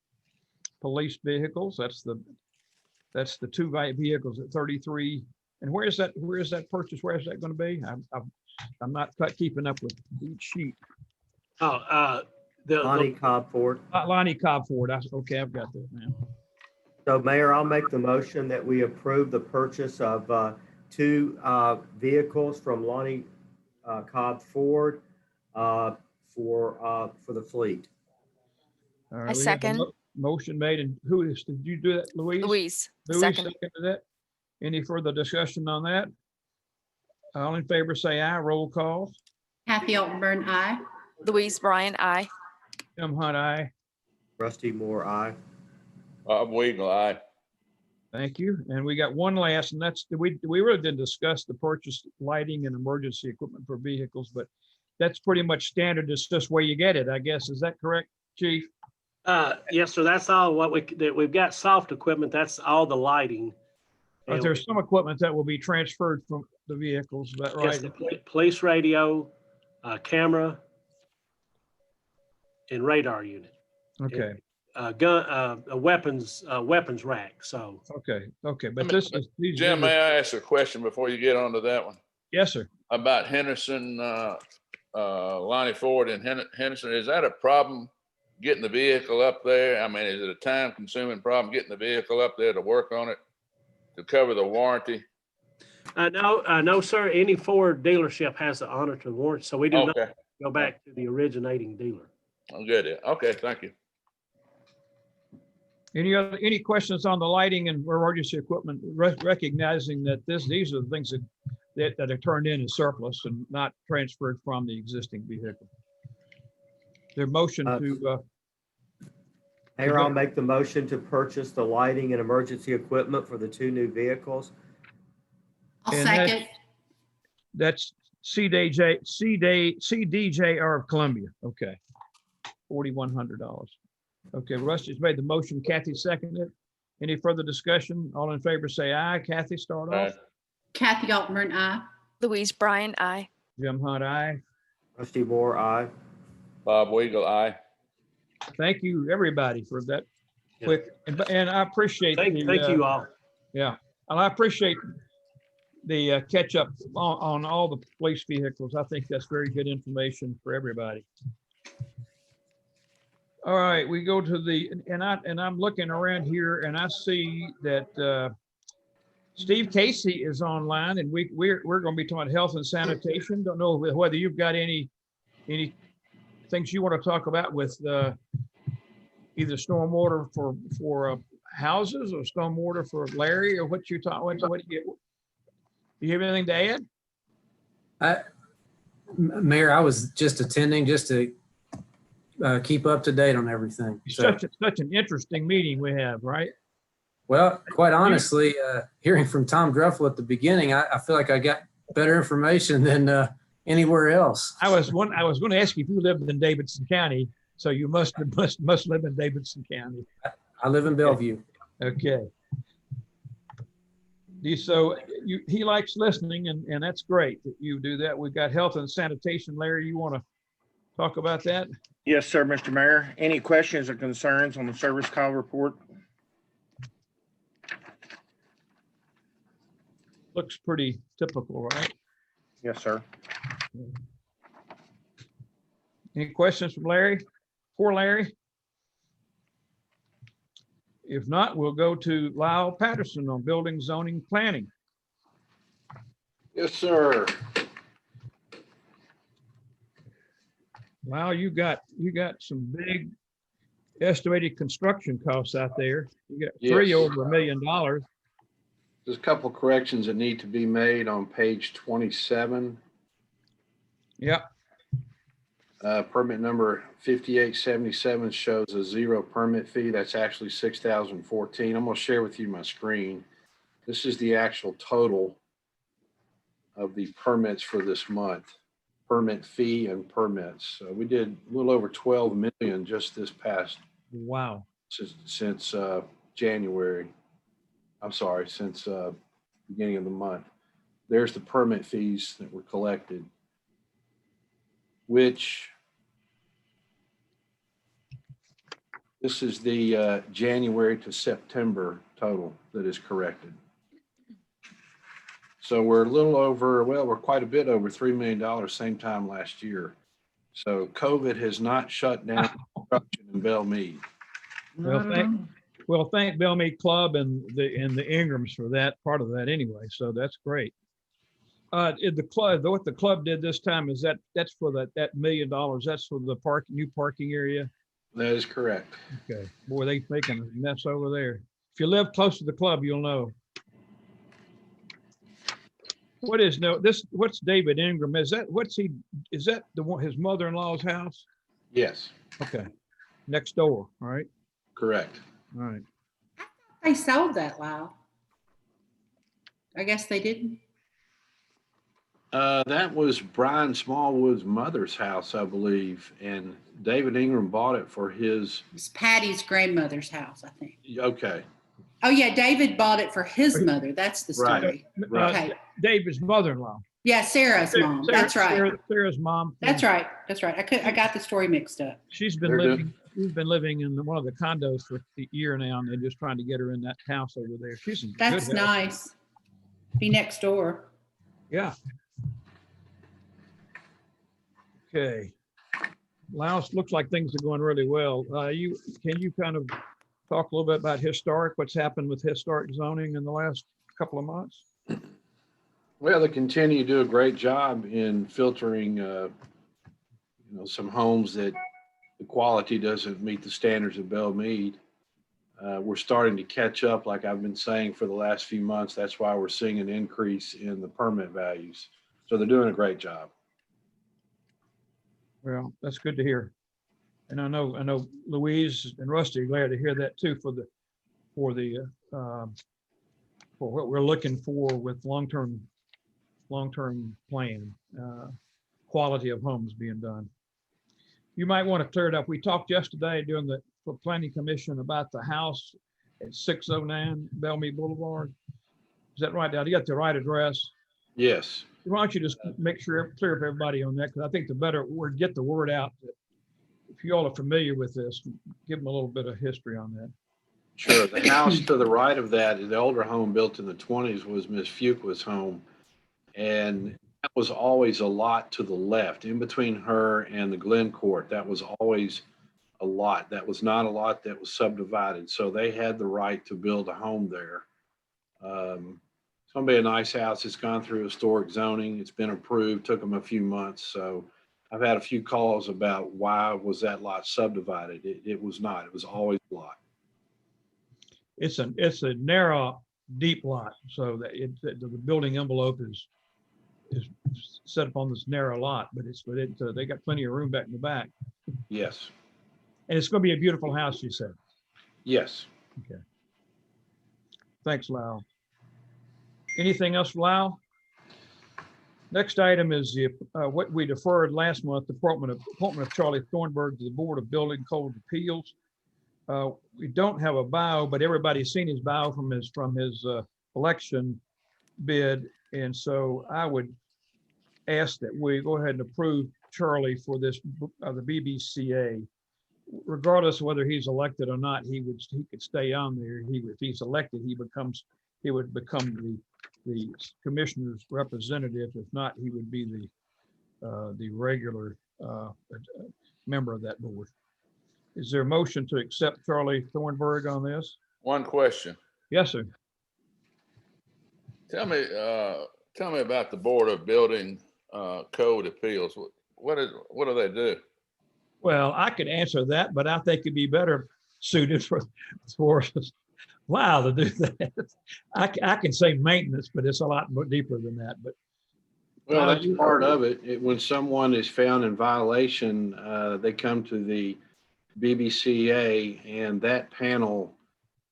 S3: police vehicles. That's the 2 vehicles at 33. And where is that purchase? Where is that going to be? I'm not keeping up with each sheet.
S4: Lonnie Cobb Ford.
S3: Lonnie Cobb Ford. Okay, I've got that now.
S4: So Mayor, I'll make the motion that we approve the purchase of 2 vehicles from Lonnie Cobb Ford for the fleet.
S3: All right,
S6: I
S3: we have a
S6: second.
S3: Motion made, and did you do that, Louise?
S6: Louise,
S3: Louise
S6: second.
S3: seconded that. Any further discussion on that? All in favor, say aye. Roll call.
S5: Kathy Altenburn, aye.
S6: Louise Bryan, aye.
S3: Jim Hunt, aye.
S4: Rusty Moore, aye.
S8: Bob Weigel, aye.
S3: Thank you. And we got one last, and that's, we really didn't discuss the purchase lighting and emergency equipment for vehicles, but that's pretty much standard. It's just where you get it, I guess. Is that correct, Chief?
S9: Yes, sir. That's all we've got soft equipment. That's all the lighting.
S3: But there's some equipment that will be transferred from the vehicles, is that
S9: Yes,
S3: right?
S9: the police radio, camera, and radar unit.
S3: Okay,
S9: Gun, a weapons rack. So
S3: okay. But this is.
S8: Jim, may I ask a question before you get onto that one?
S3: Yes, sir.
S8: About Henderson, Lonnie Ford and Henderson, is that a problem getting the vehicle up there? I mean, is it a time consuming problem getting the vehicle up there to work on it, to cover the warranty?
S9: No, sir. Any Ford dealership has the honor to warranty, so we do not
S8: Okay,
S9: go back to the originating dealer.
S8: I'm good. Okay, thank you.
S3: Any questions on the lighting and emergency equipment, recognizing that these are the things that are turned in as surplus and not transferred from the existing vehicle? Their motion to,
S4: Mayor, I'll make the motion to purchase the lighting and emergency equipment for the 2 new vehicles.
S5: I'll
S3: And
S5: second.
S3: that's CDJR of Columbia. Okay. $4,100. Okay, Rusty's made the motion. Kathy seconded it. Any further discussion? All in favor, say aye. Kathy, start off.
S8: Aye.
S5: Kathy Altenburn, aye.
S6: Louise Bryan, aye.
S3: Jim Hunt, aye.
S4: Rusty Moore, aye.
S8: Bob Weigel, aye.
S3: Thank you, everybody, for that quick, and I appreciate.
S9: Thank you all.
S3: Yeah, and I appreciate the catch up on all the police vehicles. I think that's very good information for everybody. All right, we go to and I'm looking around here and I see that Steve Casey is online, and we're going to be talking health and sanitation. Don't know whether you've got any things you want to talk about with either stormwater for houses or stormwater for Larry, or what you talk. What do you have anything to add?
S12: Mayor, I was just attending just to keep up to date on everything. So,
S3: Such an interesting meeting we have, right?
S12: well, quite honestly, hearing from Tom Gruffle at the beginning, I feel like I got better information than anywhere else.
S3: I was going to ask you if you lived in Davidson County, so you must live in Davidson County.
S12: I live in Bellevue.
S3: Okay. So he likes listening, and that's great that you do that. We've got health and sanitation. Larry, you want to talk about that?
S1: Yes, sir, Mr. Mayor. Any questions or concerns on the service call report?
S3: Looks pretty typical, right?
S1: Yes, sir.
S3: Any questions from Larry? For Larry? If not, we'll go to Lyle Patterson on building, zoning, planning.
S13: Yes, sir.
S3: Lyle, you got some big estimated construction costs out there. You got three
S13: Yes.
S3: over $1 million.
S13: There's a couple corrections that need to be made on page 27.
S3: Yep.
S13: Permit number 5877 shows a 0 permit fee. That's actually 6,014. I'm going to share with you my screen. This is the actual total of the permits for this month. Permit fee and permits. We did a little over 12 million just this past.
S3: Wow.
S13: Since January. I'm sorry, since beginning of the month. There's the permit fees that were collected, which this is the January to September total that is corrected. So we're a little over, well, we're quite a bit over $3 million same time last year. So COVID has not shut down construction in Belle Meade.
S3: Well, thank Belle Meade Club and the Ingrams for that part of that anyway. So that's great. The club, what the club did this time is that's for that $1 million. That's for the new parking area.
S13: That is correct.
S3: Okay. Boy, they making a mess over there. If you live close to the club, you'll know. What's David Ingram? Is that his mother-in-law's house?
S13: Yes.
S3: Okay. Next door. All right.
S13: Correct.
S3: All right.
S5: They sold that, Lyle. I guess they didn't.
S13: That was Brian Smallwood's mother's house, I believe, and David Ingram bought it for his.
S5: It's Patty's grandmother's house, I think.
S13: Okay.
S5: Oh yeah, David bought it for his mother. That's the story.
S13: Right.
S5: Okay.
S3: David's mother-in-law.
S5: Yeah, Sarah's mom. That's right.
S3: Sarah's mom.
S5: That's right. That's right. I got the story mixed up.
S3: She's been living in one of the condos for a year now, and they're just trying to get her in that house over there. She's in
S5: That's
S3: good health.
S5: nice. Be next door.
S3: Yeah. Okay. Laos, looks like things are going really well. Can you kind of talk a little bit about what's happened with historic zoning in the last couple of months?
S13: Well, they continue to do a great job in filtering, some homes that the quality doesn't meet the standards of Belle Meade. We're starting to catch up, like I've been saying for the last few months. That's why we're seeing an increase in the permit values. So they're doing a great job. Well,
S3: that's good to hear. And I know Louise and Rusty are glad to hear that too for what we're looking for with long-term plan, quality of homes being done. You might want to clear it up. We talked yesterday during the planning commission about the house at 609 Belle Meade Boulevard. Is that right? Now, you got the right address?
S13: Yes.
S3: Why don't you just make sure clear up everybody on that? Because I think the better word, get the word out. If you all are familiar with this, give them a little bit of history on that.
S13: Sure. The house to the right of that, the older home built in the 20s, was Miss Fuqua's home. And that was always a lot to the left, in between her and the Glen Court. That was always a lot. That was not a lot that was subdivided. So they had the right to build a home there. It's going to be a nice house. It's gone through historic zoning. It's been approved. Took them a few months. So I've had a few calls about why was that lot subdivided. It was not. It was always a lot.
S3: It's a narrow, deep lot. So that the building envelope is set up on this narrow lot, but they got plenty of room back in the back.
S13: Yes.
S3: And it's going to be a beautiful house, you said.
S13: Yes.
S3: Okay. Thanks, Lyle. Anything else, Lyle? Next item is what we deferred last month, the appointment of Charlie Thornburg to the Board of Building Code Appeals. We don't have a bio, but everybody's seen his bio from his election bid. And so I would ask that we go ahead and approve Charlie for this, the BBCA. Regardless of whether he's elected or not, he could stay on there. If he's elected, he would become the commissioner's representative. If not, he would be the regular member of that board. Is there a motion to accept Charlie Thornburg on this?
S8: One question.
S3: Yes, sir.
S8: Tell me about the Board of Building Code Appeals. What do they do?
S3: Well, I could answer that, but I think it'd be better suited for Lyle to do that. I can say maintenance, but it's a lot more deeper than that. But
S13: Well, that's part of it. When someone is found in violation, they come to the BBCA, and that panel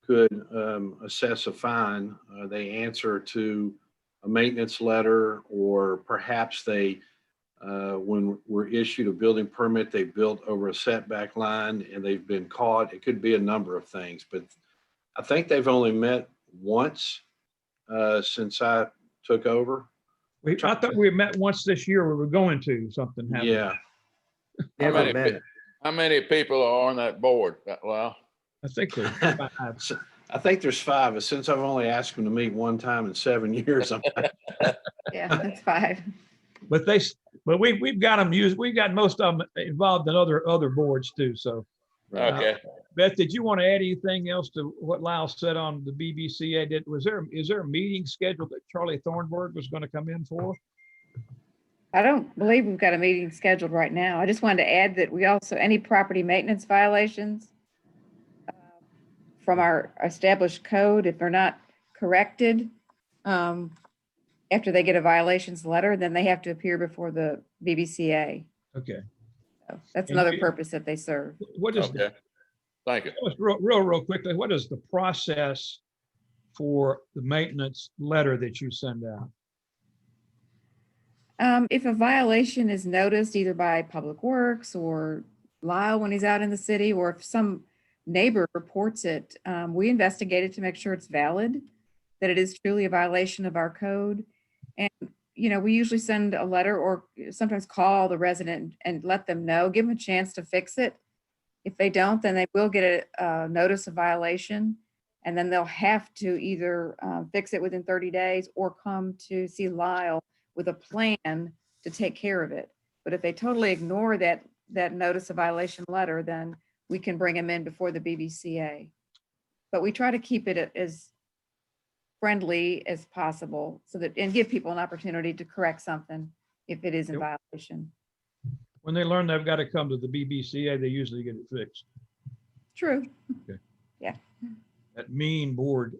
S13: could assess a fine. They answer to a maintenance letter, or perhaps they, when we're issued a building permit, they built over a setback line and they've been caught. It could be a number of things, but I think they've only met once since I took over.
S3: I thought we met once this year. We were going to something happen.
S13: Yeah.
S8: How many people are on that board? Well,
S3: I think there's 5.
S13: I think there's 5, but since I've only asked them to meet one time in 7 years,
S7: Yeah, that's 5.
S3: But we've got them used. We've got most of them involved in other boards too. So,
S8: okay.
S3: Beth, did you want to add anything else to what Lyle said on the BBCA? Is there a meeting scheduled that Charlie Thornburg was going to come in for?
S7: I don't believe we've got a meeting scheduled right now. I just wanted to add that we also, any property maintenance violations from our established code, if they're not corrected, after they get a violations letter, then they have to appear before the BBCA.
S3: Okay.
S7: So that's another purpose that they serve.
S3: What is
S8: Okay. Thank you.
S3: real quickly, what is the process for the maintenance letter that you send out?
S7: If a violation is noticed either by Public Works or Lyle when he's out in the city, or if some neighbor reports it, we investigate it to make sure it's valid, that it is truly a violation of our code. And, we usually send a letter or sometimes call the resident and let them know, give them a chance to fix it. If they don't, then they will get a notice of violation, and then they'll have to either fix it within 30 days or come to see Lyle with a plan to take care of it. But if they totally ignore that notice of violation letter, then we can bring them in before the BBCA. But we try to keep it as friendly as possible and give people an opportunity to correct something if it is in violation.
S3: When they learn they've got to come to the BBCA, they usually get it fixed.
S7: True.
S3: Okay.
S7: Yeah.
S3: That mean board.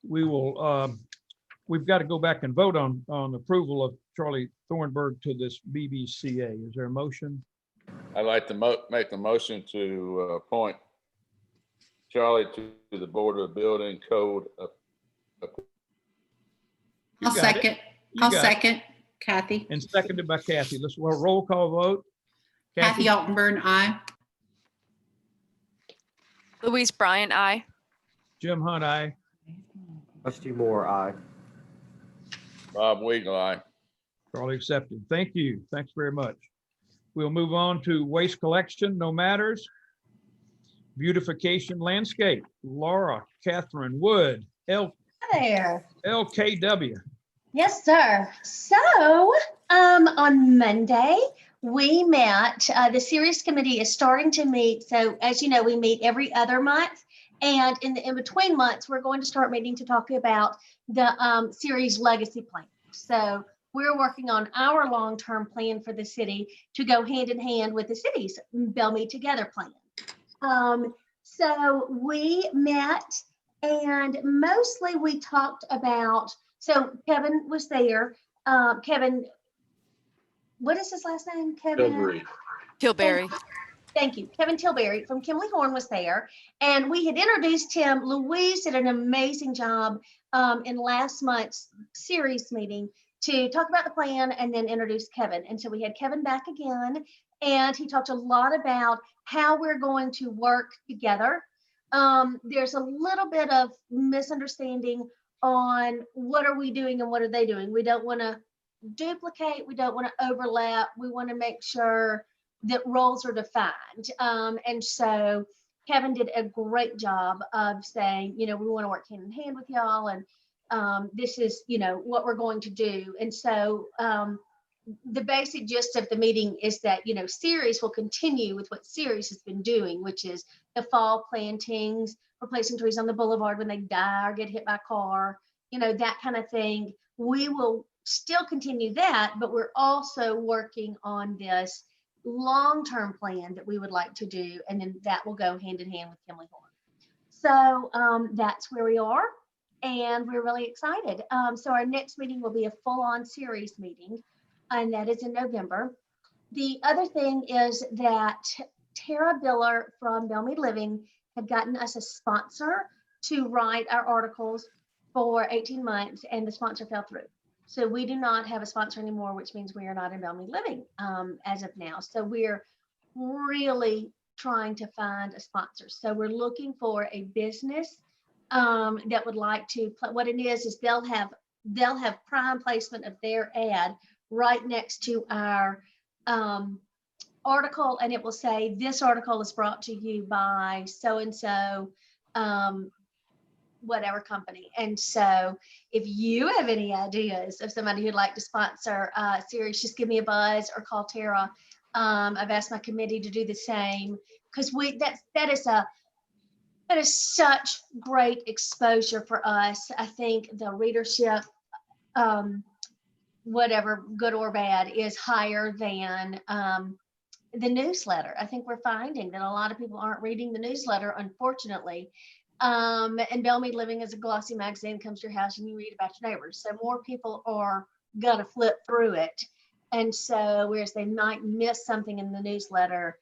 S3: We've got to go back and vote on approval of Charlie Thornburg to this BBCA. Is there a motion?
S8: I'd like to make the motion to appoint Charlie to the Board of Building Code.
S5: I'll second. Kathy.
S3: And seconded by Kathy. Let's roll call vote.
S5: Kathy Altenburn, aye.
S6: Louise Bryant, aye.
S3: Jim Hunt, aye.
S4: Rusty Moore, aye.
S8: Bob Weagle, aye.
S3: Charlie accepted. Thank you. Thanks very much. We'll move on to waste collection, no matters. Beautification landscape. Laura Catherine Wood,
S14: There.
S3: LKW.
S14: Yes, sir. So on Monday, we met. The series committee is starting to meet. So as you know, we meet every other month. And in the in-between months, we're going to start meeting to talk about the series legacy plan. So we're working on our long-term plan for the city to go hand in hand with the city's Belle Meade Together plan. So we met, and mostly we talked about, so Kevin was there. Kevin, what is his last name? Kevin
S6: Tilbury.
S14: Thank you. Kevin Tilbury from Kimley Horn was there, and we had introduced him. Louise did an amazing job in last month's series meeting to talk about the plan and then introduce Kevin. And so we had Kevin back again, and he talked a lot about how we're going to work together. There's a little bit of misunderstanding on what are we doing and what are they doing. We don't want to duplicate. We don't want to overlap. We want to make sure that roles are defined. And so Kevin did a great job of saying, we want to work hand in hand with y'all. And this is, what we're going to do. And so the basic gist of the meeting is that, Ceres will continue with what Ceres has been doing, which is the fall plantings, replacing trees on the boulevard when they die or get hit by a car, that kind of thing. We will still continue that, but we're also working on this long-term plan that we would like to do. And then that will go hand in hand with Kimley Horn. So that's where we are. And we're really excited. So our next meeting will be a full-on Ceres meeting, and that is in November. The other thing is that Tara Biller from Belle Meade Living had gotten us a sponsor to write our articles for 18 months, and the sponsor fell through. So we do not have a sponsor anymore, which means we are not in Belle Meade Living as of now. So we're really trying to find a sponsor. So we're looking for a business that would like to, what it is they'll have prime placement of their ad right next to our article, and it will say, this article is brought to you by so-and-so, whatever company. And so if you have any ideas of somebody who'd like to sponsor Ceres, just give me a buzz or call Tara. I've asked my committee to do the same, because that is such great exposure for us. I think the readership, whatever, good or bad, is higher than the newsletter. I think we're finding that a lot of people aren't reading the newsletter, unfortunately. And Belle Meade Living is a glossy magazine, comes to your house and you read about your neighbors. So more people are gonna flip through it. And so whereas they might miss something in the newsletter,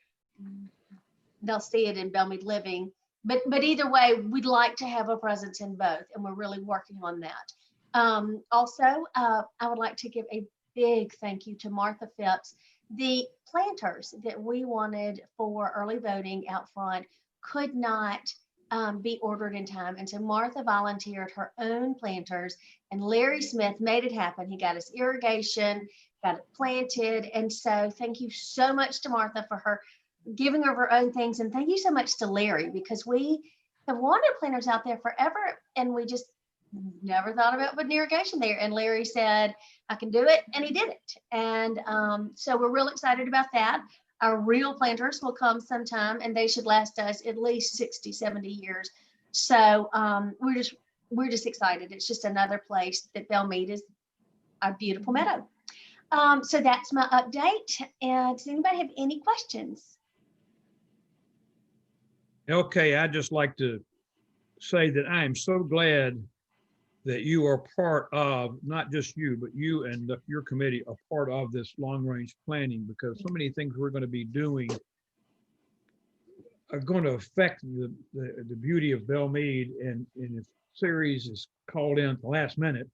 S14: they'll see it in Belle Meade Living. But either way, we'd like to have a presence in both, and we're really working on that. Also, I would like to give a big thank you to Martha Phipps. The planters that we wanted for early voting out front could not be ordered in time. And so Martha volunteered her own planters, and Larry Smith made it happen. He got us irrigation, got it planted. And so thank you so much to Martha for her giving of her own things. And thank you so much to Larry, because we have wanted planters out there forever, and we just never thought about putting irrigation there. And Larry said, I can do it. And he did it. And so we're real excited about that. Our real planters will come sometime, and they should last us at least 60, 70 years. So we're just excited. It's just another place that Belle Meade is a beautiful meadow. So that's my update. And does anybody have any questions?
S3: Okay, I'd just like to say that I am so glad that you are part of, not just you, but you and your committee are part of this long-range planning, because so many things we're going to be doing are going to affect the beauty of Belle Meade. And if Ceres is called in at the last minute,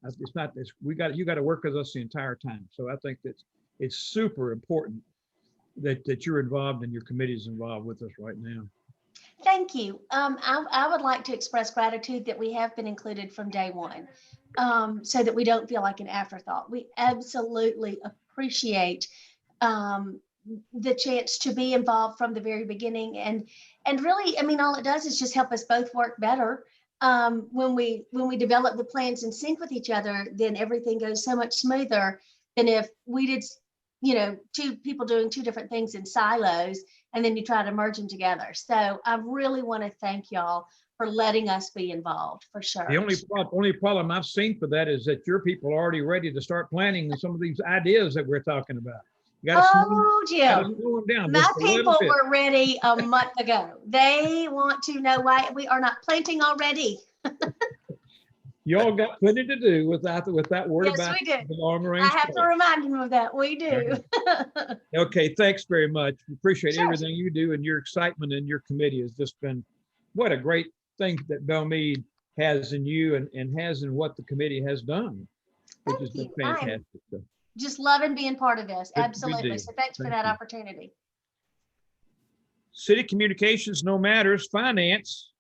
S3: you got to work with us the entire time. So I think that it's super important that you're involved and your committee is involved with us right now.
S14: Thank you. I would like to express gratitude that we have been included from day one, so that we don't feel like an afterthought. We absolutely appreciate the chance to be involved from the very beginning. And really, I mean, all it does is just help us both work better. When we develop the plans in sync with each other, then everything goes so much smoother than if we did, two people doing two different things in silos, and then you try to merge them together. So I really want to thank y'all for letting us be involved, for sure.
S3: The only problem I've seen for that is that your people are already ready to start planning some of these ideas that we're talking about. You gotta
S14: Jim,
S3: slow them down
S14: my
S3: just a little
S14: people
S3: bit.
S14: were ready a month ago. They want to know why we are not planting already.
S3: Y'all got plenty to do with that word
S14: Yes,
S3: about
S14: we do.
S3: the long range.
S14: I have to
S3: plan.
S14: remind him of that. We do.
S3: Okay, thanks very much. Appreciate
S14: Sure.
S3: everything you do, and your excitement in your committee has just been, what a great thing that Belle Meade has in you and has in what the committee has done, which has been fantastic. So,
S14: Just loving being part of this.
S3: Good
S14: Absolutely.
S3: deal.
S14: So thanks for
S3: Thank
S14: that
S3: you.
S14: opportunity.
S3: City communications, no matters, finance.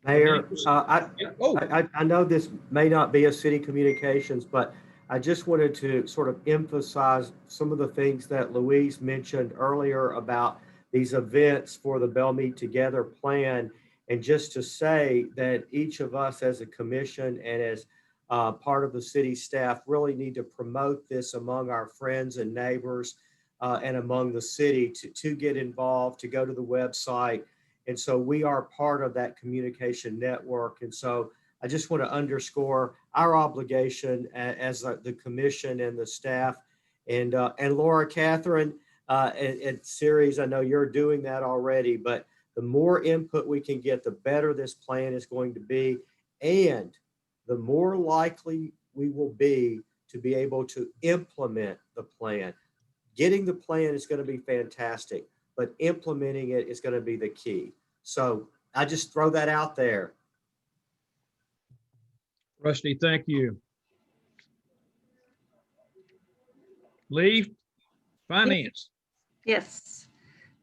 S4: Mayor,
S3: Oh,
S4: I know this may not be a city communications, but I just wanted to sort of emphasize some of the things that Louise mentioned earlier about these events for the Belle Meade Together plan. And just to say that each of us as a commission and as part of the city staff really need to promote this among our friends and neighbors and among the city to get involved, to go to the website. And so we are part of that communication network. And so I just want to underscore our obligation as the commission and the staff. And Laura Catherine, and Series, I know you're doing that already, but the more input we can get, the better this plan is going to be. And the more likely we will be to be able to implement the plan. Getting the plan is going to be fantastic, but implementing it is going to be the key. So I just throw that out there.
S3: Rusty, thank you. Lee, finance.
S11: Yes.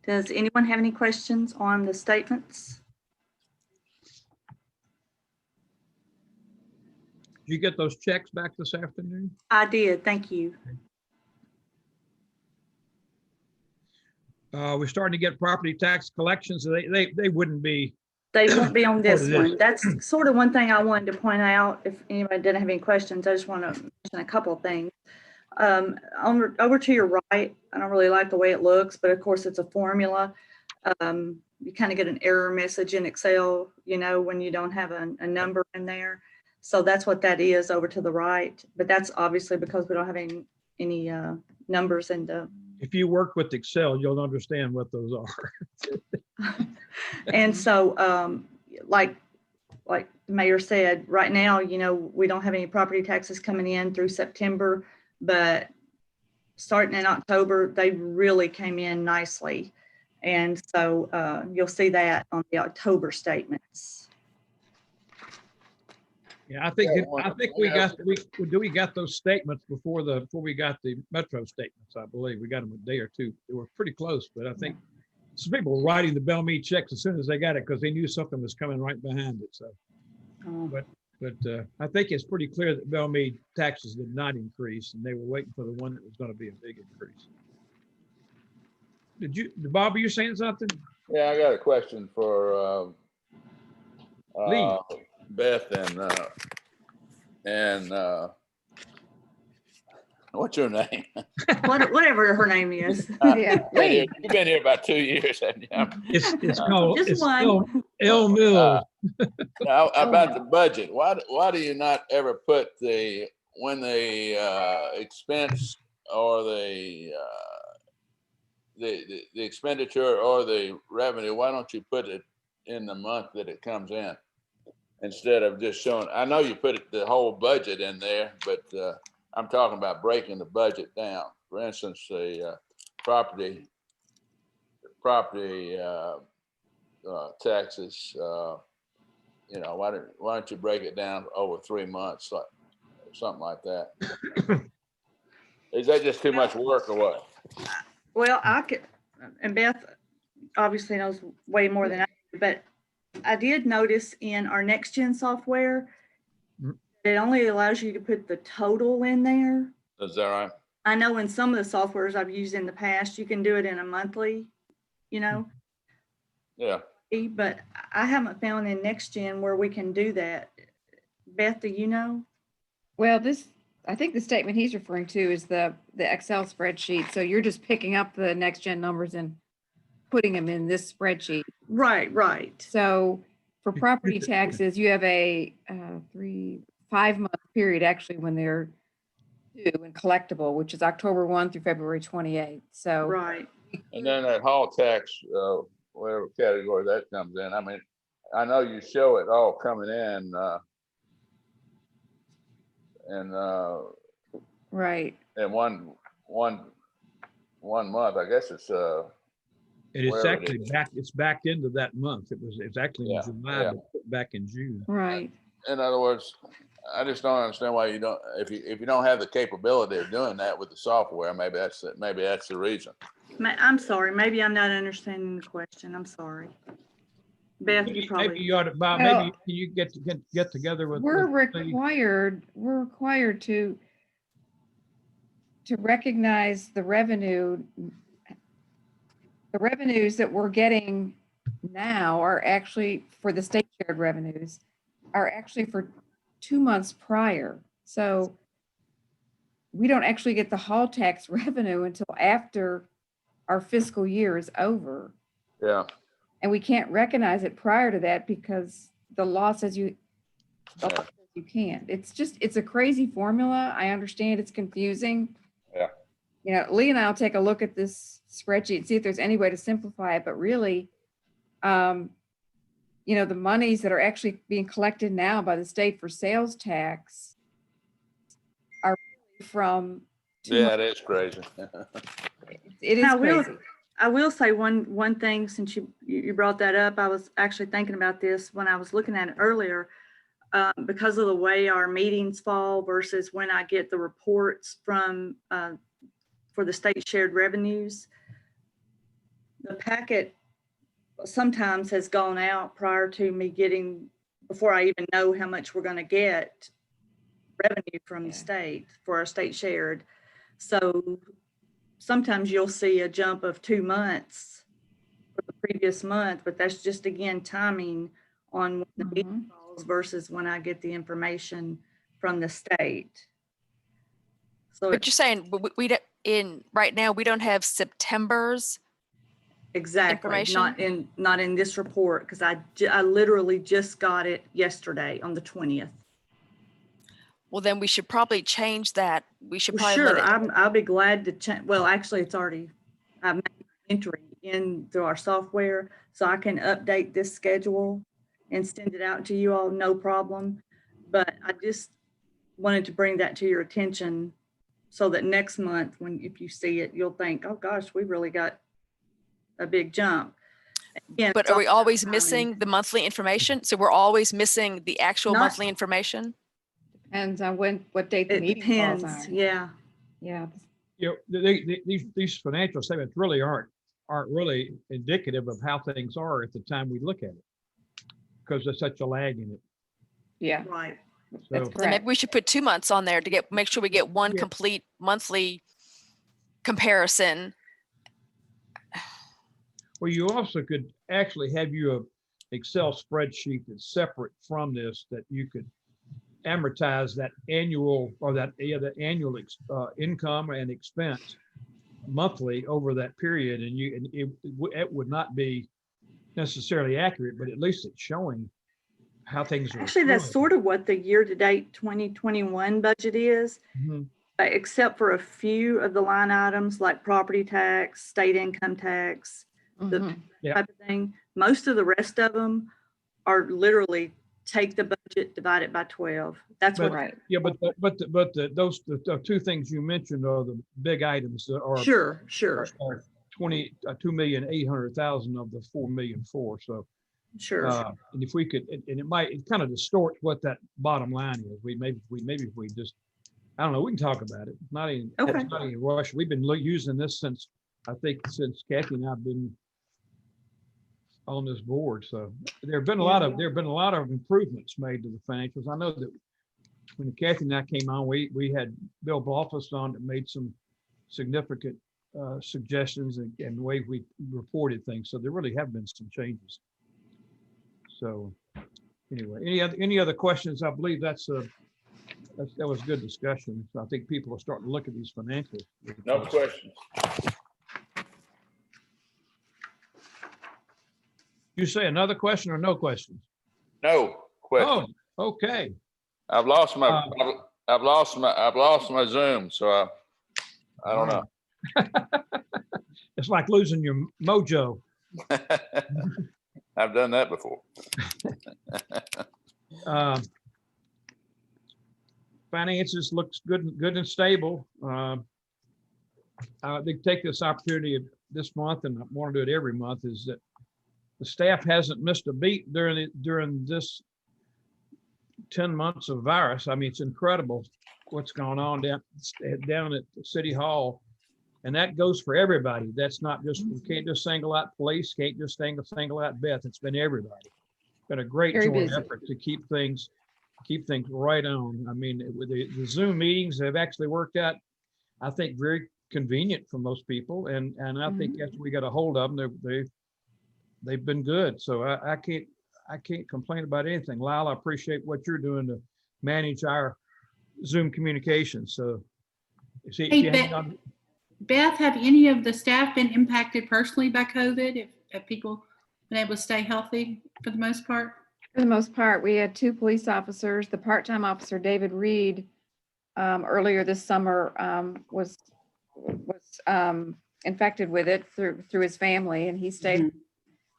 S11: Does anyone have any questions on the statements?
S3: Did you get those checks back this afternoon?
S11: I did, thank you.
S3: We're starting to get property tax collections. They wouldn't be.
S11: They won't be on this
S3: Part of this.
S11: one. That's sort of one thing I wanted to point out. If anybody didn't have any questions, I just want to mention a couple of things. Over to your right, I don't really like the way it looks, but of course it's a formula. You kind of get an error message in Excel, you know, when you don't have a number in there. So that's what that is over to the right. But that's obviously because we don't have any numbers in the.
S3: If you work with Excel, you'll understand what those are.
S11: And so, like the mayor said, right now, you know, we don't have any property taxes coming in through September, but starting in October, they really came in nicely. And so you'll see that on the October statements.
S3: Yeah, I think we got those statements before we got the Metro statements. I believe we got them a day or two. They were pretty close, but I think some people were writing the Belle Meade checks as soon as they got it because they knew something was coming right behind it. So, but I think it's pretty clear that Belle Meade taxes did not increase, and they were waiting for the one that was going to be a big increase. Bob, are you saying something?
S8: Yeah, I got a question for
S3: Lee.
S8: Beth and what's your name?
S11: Whatever her name is.
S7: Yeah.
S8: You've been here about 2 years, haven't you?
S3: It's called
S11: Just
S3: it's
S11: one.
S3: still L Mill.
S8: Now, about the budget, why do you not ever put when the expense or the expenditure or the revenue, why don't you put it in the month that it comes in instead of just showing? I know you put the whole budget in there, but I'm talking about breaking the budget down. For instance, the property taxes. You know, why don't you break it down over 3 months, like something like that? Is that just too much work or what?
S11: Well, I could, and Beth obviously knows way more than I do, but I did notice in our next gen software, it only allows you to put the total in there.
S8: Is that right?
S11: I know in some of the softwares I've used in the past, you can do it in a monthly, you know.
S8: Yeah.
S11: But I haven't found in next gen where we can do that. Beth, do you know?
S7: Well, I think the statement he's referring to is the Excel spreadsheet. So you're just picking up the next gen numbers and putting them in this spreadsheet.
S11: Right.
S7: So for property taxes, you have a 5-month period actually when they're due and collectible, which is October 1 through February 28th. So
S11: right.
S8: And then that hall tax, whatever category that comes in. I mean, I know you show it all coming in,
S7: right.
S8: in one month. I guess it's
S3: It's actually back. It's back into that month. It's actually in July, but put back in June.
S7: Right.
S8: In other words, I just don't understand why you don't. If you don't have the capability of doing that with the software, maybe that's the reason.
S11: I'm sorry. Maybe I'm not understanding the question. I'm sorry. Beth, you
S3: Maybe
S11: probably,
S3: you ought to, Bob,
S7: Well-
S3: maybe can you get together with.
S7: We're
S3: with the-
S7: required to recognize the revenue. The revenues that we're getting now are actually for the state shared revenues are actually for 2 months prior. So we don't actually get the hall tax revenue until after our fiscal year is over.
S8: Yeah.
S7: And we can't recognize it prior to that because the law says you can't. It's a crazy formula. I understand it's confusing.
S8: Yeah.
S7: You know, Lee and I'll take a look at this spreadsheet and see if there's any way to simplify it, but really, you know, the monies that are actually being collected now by the state for sales tax are from.
S8: Yeah, that's crazy.
S7: It is crazy.
S11: I will say one thing, since you brought that up. I was actually thinking about this when I was looking at it earlier. Because of the way our meetings fall versus when I get the reports from for the state shared revenues, the packet sometimes has gone out prior to me getting, before I even know how much we're going to get revenue from the state for our state shared. So sometimes you'll see a jump of 2 months for the previous month, but that's just, again, timing on when the meeting falls versus when I get the information from the state. So
S6: But you're saying we don't, right now, we don't have September's
S11: exactly,
S6: information?
S11: not in this report, because I literally just got it yesterday on the 20th.
S6: Well, then we should probably change that. We should
S11: Well,
S6: probably
S11: sure,
S6: let it.
S11: I'll be glad to change. Well, actually, it's already, I've made entry in through our software, so I can update this schedule and send it out to you all, no problem. But I just wanted to bring that to your attention so that next month, if you see it, you'll think, oh gosh, we really got a big jump. Again,
S6: But
S11: it's
S6: are we
S11: all
S6: always
S11: timing.
S6: missing the monthly information? So we're always missing the actual
S11: Not-
S6: monthly information?
S7: Depends on what date the
S11: It
S7: meeting falls
S11: depends,
S7: on.
S11: yeah.
S7: Yeah.
S3: You know, these financial statements really aren't really indicative of how things are at the time we look at it, because there's such a lag in it.
S7: Yeah.
S11: Right.
S7: That's
S3: So
S6: Then maybe
S7: correct.
S6: we should put 2 months on there to make sure we get one
S3: Yeah.
S6: complete monthly comparison.
S3: well, you also could actually have you a Excel spreadsheet that's separate from this that you could amortize that annual or the annual income and expense monthly over that period, and it would not be necessarily accurate, but at least it's showing how things are.
S11: Actually, that's
S3: accruing.
S11: sort of what the year-to-date 2021 budget is,
S3: Mhm.
S11: except for a few of the line items like property tax, state income tax, the
S7: Mhm.
S3: Yeah.
S11: type of thing. Most of the rest of them are literally take the budget, divide it by 12. That's what.
S7: Right.
S3: Yeah, but the two things you mentioned are the big items that are
S11: Sure.
S3: 2,800,000 of the 4,000,004. So,
S11: Sure.
S3: and if we could, and it kind of distorts what that bottom line is. Maybe if we just, I don't know, we can talk about it.
S11: Okay.
S3: It's not any rush. We've been using this since Kathy and I've been on this board. So there have been a lot of improvements made to the financials. I know that when Kathy and I came on, we had Bill Blofeld on that made some significant suggestions and the way we reported things. So there really have been some changes. So anyway, any other questions? I believe that was good discussion. So I think people are starting to look at these financials.
S8: No questions.
S3: You say another question or no questions?
S8: No question.
S3: Oh, okay.
S8: I've lost my Zoom, so I don't know.
S3: It's like losing your mojo.
S8: I've done that before.
S3: Finances looks good and stable. They take this opportunity this month, and I want to do it every month, is that the staff hasn't missed a beat during this 10 months of virus. I mean, it's incredible what's going on down at City Hall And that goes for everybody. That's not just, we can't just single out police, can't just single out Beth. It's been everybody. Been a great
S7: Very
S3: joint
S7: busy.
S3: effort to keep things right on. I mean, with the Zoom meetings have actually worked out, I think, very convenient for most people. And I think after we got a hold of them, they've been good. So I can't complain about anything. Lyle, I appreciate what you're doing to manage our Zoom communications. So see,
S5: Hey, Beth, have any of the staff been impacted personally by COVID? Have people been able to stay healthy for the most part?
S7: For the most part, we had 2 police officers. The part-time officer, David Reed, earlier this summer was infected with it through his family, and he stayed,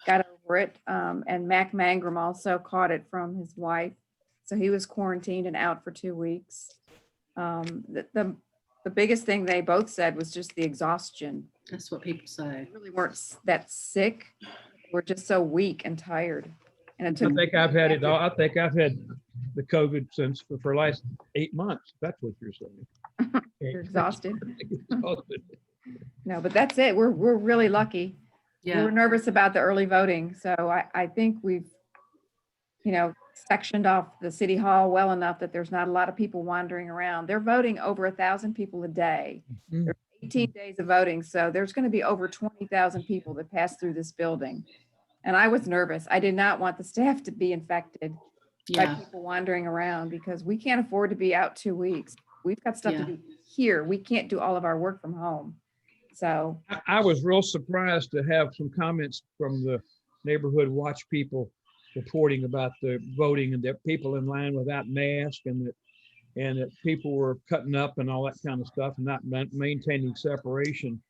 S7: got over it. And Mac Mangrum also caught it from his wife, so he was quarantined and out for 2 weeks. The biggest thing they both said was just the exhaustion.
S5: That's what people say.
S7: They really weren't that sick. We're just so weak and tired. And it took,
S3: I think I've had it all. I think I've had the COVID since for the last 8 months. That's what you're saying.
S7: you're exhausted.
S3: Exhausted.
S7: No, but that's it. We're really lucky.
S5: Yeah.
S7: We were nervous about the early voting. So I think we've, sectioned off the city hall well enough that there's not a lot of people wandering around. They're voting over 1,000 people a day. There's 18 days of voting. So there's going to be over 20,000 people that pass through this building. And I was nervous. I did not want the staff to be infected by people wandering around because we can't afford to be out 2 weeks. We've got stuff to do here. We can't do all of our work from home. So
S3: I was real surprised to have some comments from the neighborhood watch people reporting about the voting and that people in line without masks and that people were cutting up and all that kind of stuff and not maintaining separation.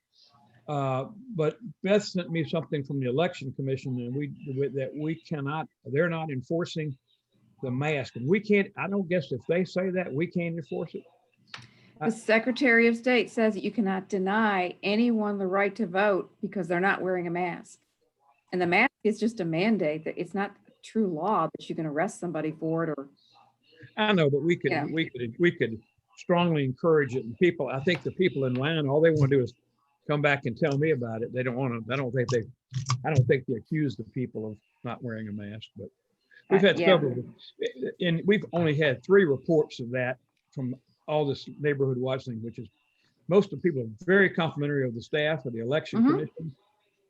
S3: But Beth sent me something from the election commission and they're not enforcing the mask, and we can't, I don't guess if they say that, we can't enforce it.
S7: the Secretary of State says that you cannot deny anyone the right to vote because they're not wearing a mask. And the mask is just a mandate, that it's not true law that you can arrest somebody for it or.
S3: I know, but we could strongly encourage it. And people, I think the people in line, all they want to do is come back and tell me about it. They don't want to, I don't think they accuse the people of not wearing a mask, but we've had several, and we've only had 3 reports of that from all this neighborhood watching, which is most of the people are very complimentary of the staff of the election commission.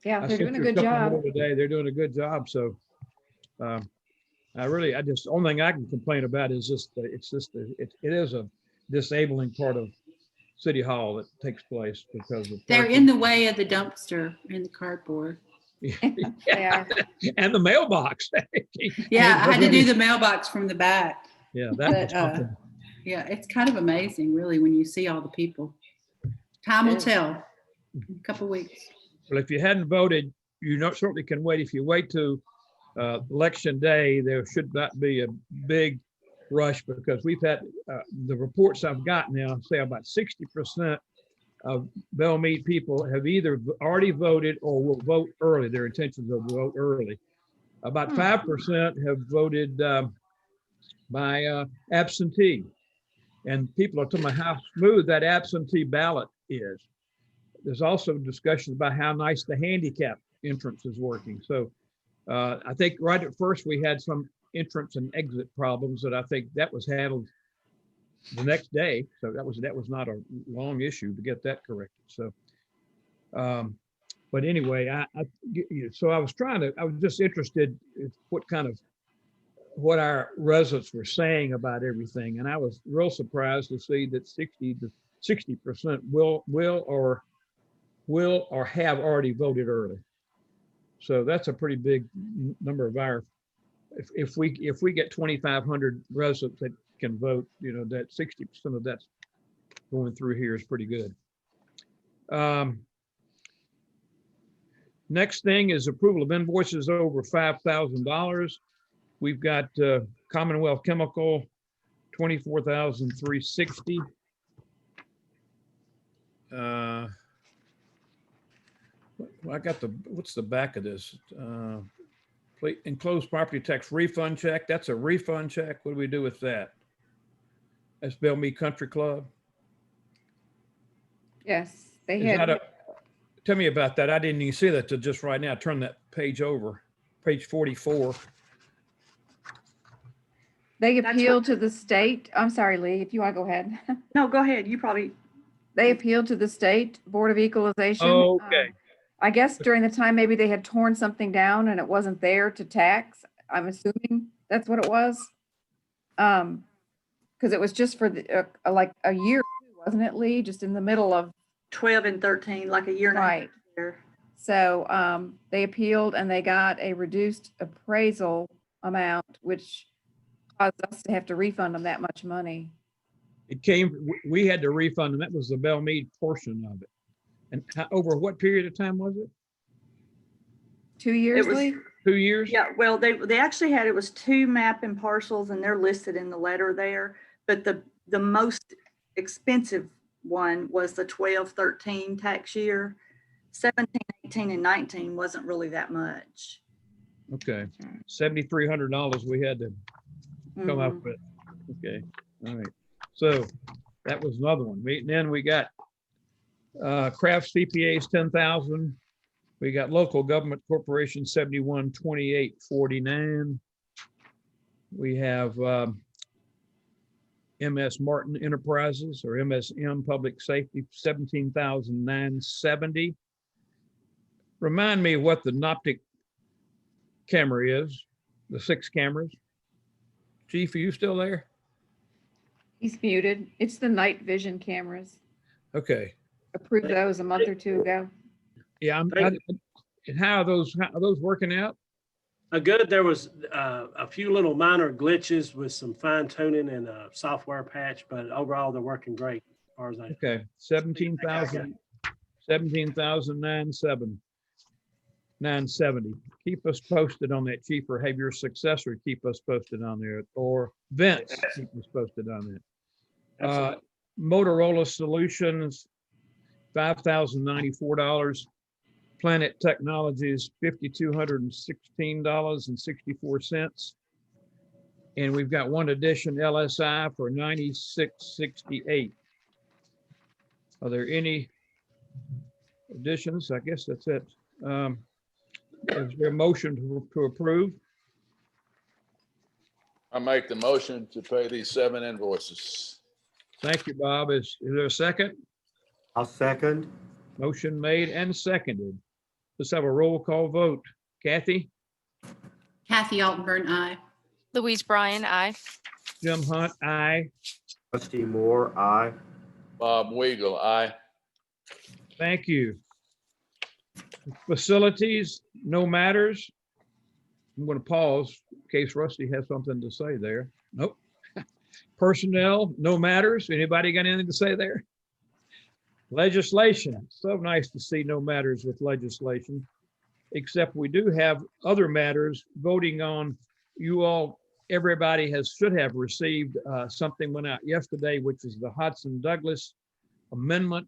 S7: Yeah, they're doing a good job
S3: today. They're doing a good job. So the only thing I can complain about is it is a disabling part of City Hall that takes place because of
S5: they're in the way of the dumpster and the cardboard.
S3: And the mailbox.
S5: I had to do the mailbox from the back.
S3: Yeah, that's something.
S5: Yeah, it's kind of amazing, really, when you see all the people. Time will tell in a couple of weeks.
S3: Well, if you hadn't voted, you certainly can wait. If you wait to election day, there should not be a big rush because we've had the reports I've got now say about 60% of Belle Meade people have either already voted or will vote early. Their intentions are to vote early. About 5% have voted by absentee. And people are talking about how smooth that absentee ballot is. There's also discussions about how nice the handicap entrance is working. So I think right at first we had some entrance and exit problems that I think that was handled the next day. So that was not a long issue to get that corrected. So, but anyway, I was just interested in what our residents were saying about everything. And I was real surprised to see that 60% will or have already voted early. So that's a pretty big number of our, if we get 2,500 residents that can vote, that 60% of that's going through here is pretty good. Next thing is approval of invoices over $5,000. We've got Commonwealth Chemical, $24,360. I got what's the back of this? Enclosed property tax refund check. That's a refund check. What do we do with that? That's Belle Meade Country Club.
S7: Yes, They
S3: Is that
S7: had,
S3: tell me about that. I didn't even see that till just right now. Turn that page over, page 44.
S7: they
S11: That's
S7: appealed to the state. I'm sorry, Lee, if you want to go ahead.
S11: No, go ahead. You probably,
S7: They appealed to the state Board of Equalization.
S3: Okay.
S7: I guess during the time, maybe they had torn something down and it wasn't there to tax. I'm assuming that's what it was. Because it was just for the, like a year, wasn't it, Lee? Just in the middle of,
S11: 12 and 13, like a year and a half
S7: right.
S11: there.
S7: So they appealed and they got a reduced appraisal amount, which caused us to have to refund them that much money.
S3: It came, we had to refund, and that was the Belle Meade portion of it. And over what period of time was it?
S7: 2 years,
S11: It was-
S7: Lee?
S3: 2 years?
S11: Yeah, well, they actually had, it was 2 map and parcels and they're listed in the letter there. But the most expensive one was the 12-13 tax year. 17, 18, and 19 wasn't really that much.
S3: Okay, $7,300 we had to come up
S11: Mhm.
S3: with. Okay, all right. So that was another one. Then we got Crafts CPAs 10,000. We got local government corporation 712849. We have MS Martin Enterprises or MSM Public Safety 17,970. Remind me what the Noptic camera is, the 6 cameras. Chief, are you still there?
S7: He's muted. It's the night vision cameras.
S3: Okay.
S7: Approved those a month or 2 ago.
S3: Yeah, and how are those working out?
S9: Good. There was a few little minor glitches with some fine tuning and a software patch, but overall they're working great as far as I.
S3: Okay, 17,970. Keep us posted on that, Chief, or have your successor keep us posted on there, or Vince keep us posted on that. Motorola Solutions, $5,094. Planet Technologies, $5,216.64. And we've got one addition LSI for $96.68. Are there any additions? I guess that's it. Is there a motion to approve?
S8: I make the motion to pay these 7 invoices.
S3: Thank you, Bob. Is there a second?
S4: I'll second.
S3: Motion made and seconded. Let's have a roll call vote. Kathy?
S5: Kathy Altenburn, aye.
S6: Louise Bryan, aye.
S3: Jim Hunt, aye.
S4: Trustee Moore, aye.
S8: Bob Weigel, aye.
S3: Thank you. Facilities, no matters. I'm going to pause in case Rusty has something to say there. Nope. Personnel, no matters. Anybody got anything to say there? Legislation, so nice to see no matters with legislation, except we do have other matters voting on. You all, everybody should have received something went out yesterday, which is the Hudson Douglas amendment.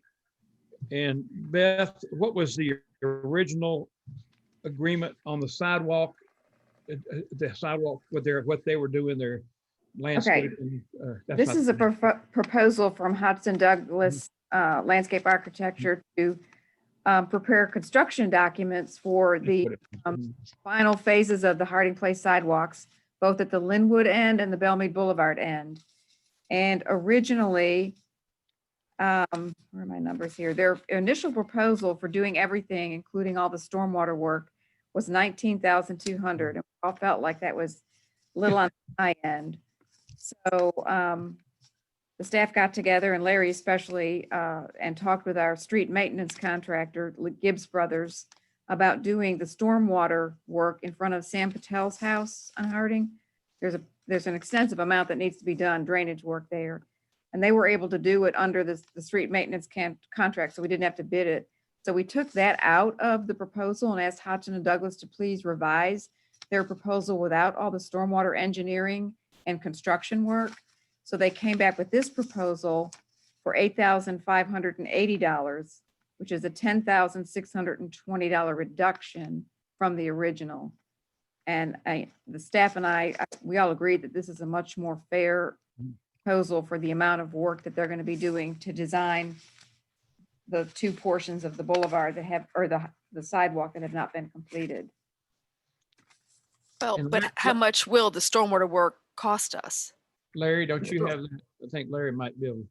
S3: And Beth, what was the original agreement on the sidewalk? The sidewalk what they were doing their landscaping.
S7: This is a proposal from Hudson Douglas Landscape Architecture to prepare construction documents for the final phases of the Harding Place sidewalks, both at the Linwood end and the Belle Meade Boulevard end. And originally, where are my numbers here? Their initial proposal for doing everything, including all the stormwater work, was $19,200. And we all felt like that was a little on the high end. So the staff got together, and Larry especially, and talked with our street maintenance contractor, Gibbs Brothers, about doing the stormwater work in front of Sam Patel's house on Harding. There's an extensive amount that needs to be done, drainage work there. And they were able to do it under the street maintenance contract, so we didn't have to bid it. So we took that out of the proposal and asked Hodgson and Douglas to please revise their proposal without all the stormwater engineering and construction work. So they came back with this proposal for $8,580, which is a $10,620 reduction from the original. And the staff and we all agreed that this is a much more fair proposal for the amount of work that they're going to be doing to design the two portions of the boulevard that have, or the sidewalk that have not been completed.
S6: Well,
S3: And
S6: but
S3: Larry-
S6: how much will the stormwater work cost us?
S3: Larry, don't you have, I think Larry might be able.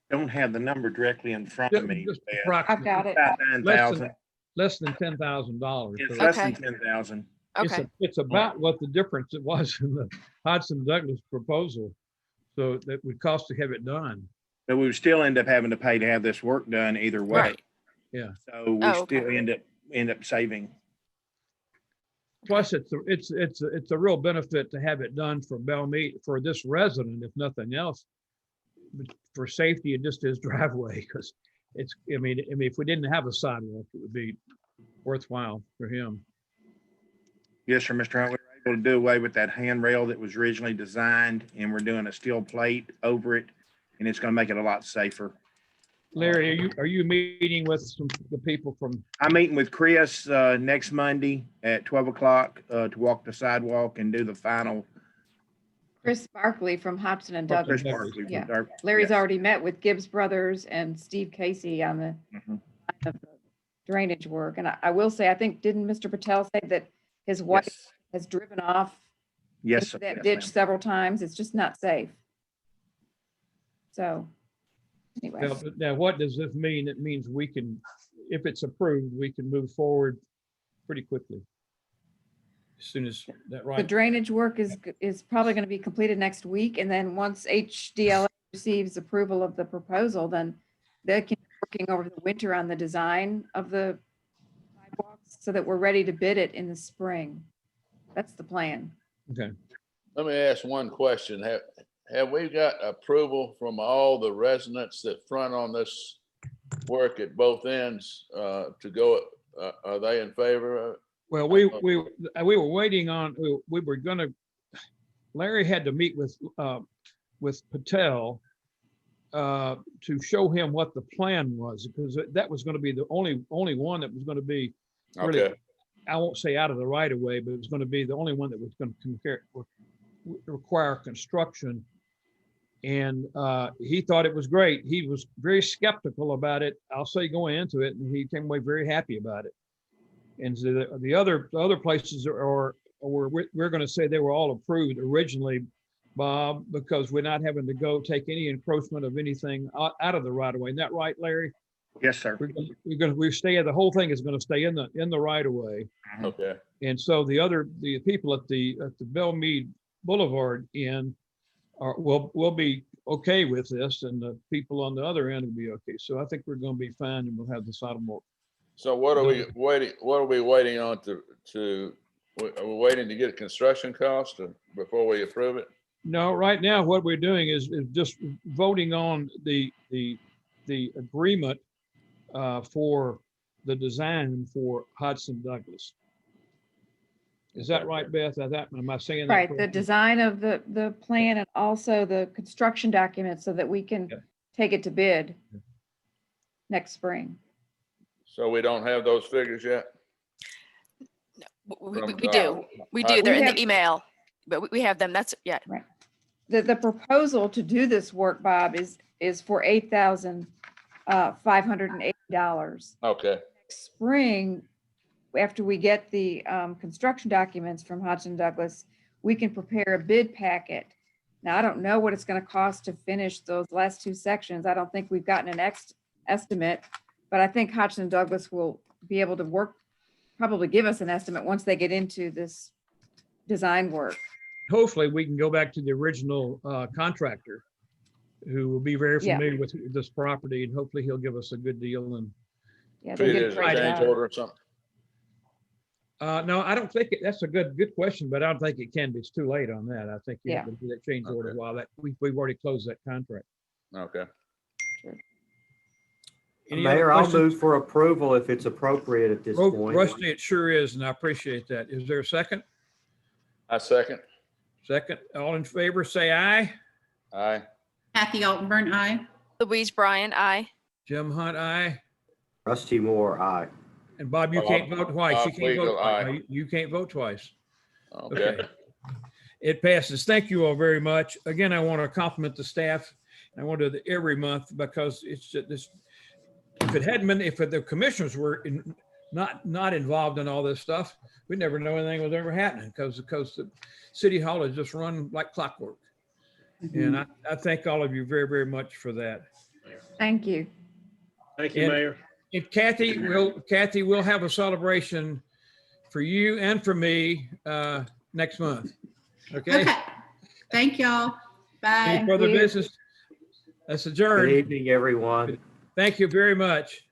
S1: Don't have the number directly in front of me.
S3: Just
S1: Beth.
S3: approximately
S7: I've got it.
S1: About
S3: less than $10,000.
S1: It's
S3: So
S1: less than
S6: Okay.
S1: 10,000.
S6: Okay.
S3: It's about what the difference it was in the Hodson Douglas proposal. So that would cost to have it done.
S1: But we would still end up having to pay to have this work done either way.
S6: Right.
S3: Yeah.
S1: So we
S6: Oh, okay.
S1: still end up saving.
S3: Plus, it's a real benefit to have it done for Belle Meade, for this resident, if nothing else, for safety and just his driveway, because I mean, if we didn't have a sidewalk, it would be worthwhile for him.
S1: Yes, sir, Mr. Hunt. We were able to do away with that handrail that was originally designed, and we're doing a steel plate over it, and it's going to make it a lot safer.
S3: Larry, are you meeting with the people from?
S1: I'm meeting with Chris next Monday at 12 o'clock to walk the sidewalk and do the final.
S7: Chris Barkley from Hobson and
S3: Chris
S7: Douglas.
S1: Barkley.
S7: Yeah. Larry's
S1: Yes.
S7: already met with Gibbs Brothers and Steve Casey on the
S1: Mhm.
S7: of the drainage work. And I will say, I think, didn't Mr. Patel say that his wife
S1: Yes.
S7: has driven off
S1: Yes.
S7: into that
S1: yes,
S7: ditch
S1: ma'am.
S7: several times? It's just not safe. So, anyway,
S3: Now, what does this mean? It means we can, if it's approved, we can move forward pretty quickly. As soon as that
S7: the
S3: right.
S7: drainage work is probably going to be completed next week. And then once HDLA receives approval of the proposal, then they can be working over the winter on the design of the sidewalks so that we're ready to bid it in the spring. That's the plan.
S3: Okay.
S8: Let me ask one question. Have we got approval from all the residents that front on this work at both ends to go? Are they in favor?
S3: Well, we were waiting on, we were gonna, Larry had to meet with Patel to show him what the plan was, because that was gonna be the only one that was gonna be really,
S8: Okay,
S3: I won't say out of the right of way, but it was gonna be the only one that was gonna require construction. And he thought it was great. He was very skeptical about it, I'll say, going into it, and he came away very happy about it. And so the other places we're going to say they were all approved originally, Bob, because we're not having to go take any encroachment of anything out of the right of way. Isn't that right, Larry?
S1: Yes, sir.
S3: The whole thing is going to stay in the right of way.
S8: okay.
S3: And so the people at the Belle Meade Boulevard end will be okay with this, and the people on the other end will be okay. So I think we're going to be fine, and we'll have the sidewalk.
S8: So what are we waiting, what are we waiting on are we waiting to get a construction cost before we approve it?
S3: No, right now, what we're doing is just voting on the agreement for the design for Hodson Douglas. Is that right, Beth? Am I saying that
S7: Right, the
S3: correctly?
S7: design of the plan and also the construction documents so that we can
S3: Okay.
S7: take it to bid next spring.
S8: So we don't have those figures yet?
S6: We
S8: From,
S6: do. We do.
S8: We
S6: They're in
S7: have-
S6: the email, but we have them. That's, yeah.
S7: The proposal to do this work, Bob, is for $8,580.
S8: Okay,
S7: Spring, after we get the construction documents from Hodgson Douglas, we can prepare a bid packet. Now, I don't know what it's going to cost to finish those last two sections. I don't think we've gotten an estimate, but I think Hodgson Douglas will be able to probably give us an estimate once they get into this design work.
S3: Hopefully, we can go back to the original contractor, who will be very
S7: Yeah.
S3: familiar with this property, and hopefully he'll give us a good deal. And
S7: Yeah,
S8: treat
S7: they
S8: it
S7: did
S8: as
S7: a
S8: a
S7: great
S8: change
S7: job.
S8: order or something?
S3: no, I don't think that's a good question, but I don't think it can be. It's too late on that. I think you have
S7: Yeah.
S3: to do that change order
S8: Okay.
S3: while we've already closed that contract.
S8: Okay.
S3: Any other
S4: Mayor, I'll
S3: questions?
S4: move for approval if it's appropriate at this point.
S3: Rusty, it sure is, and I appreciate that. Is there a second?
S8: I second.
S3: Second, all in favor, say aye.
S8: Aye.
S5: Kathy Altenburn, aye.
S6: Louise Bryan, aye.
S3: Jim Hunt, aye.
S4: Rusty Moore, aye.
S3: And Bob, you
S8: Bob-
S3: can't vote twice. You
S8: Bob
S3: can't vote
S8: Weigel,
S3: twice.
S8: aye.
S3: No, you can't vote twice.
S8: Okay.
S3: It passes. Thank you all very much. Again, I want to compliment the staff. I want to do it every month because it's just this, if it hadn't been, if the commissioners were not involved in all this stuff, we'd never know anything was ever happening because the city hall is just run like clockwork. And I thank all of you very, very much for that.
S7: Thank you.
S9: Thank you,
S3: And-
S9: Mayor.
S3: And Kathy will have a celebration for you and for me next month. Okay?
S5: Okay. Thank y'all. Bye.
S3: Any further
S7: you.
S3: business? That's
S4: Good
S3: adjourned.
S4: evening, everyone.
S3: Thank you very much.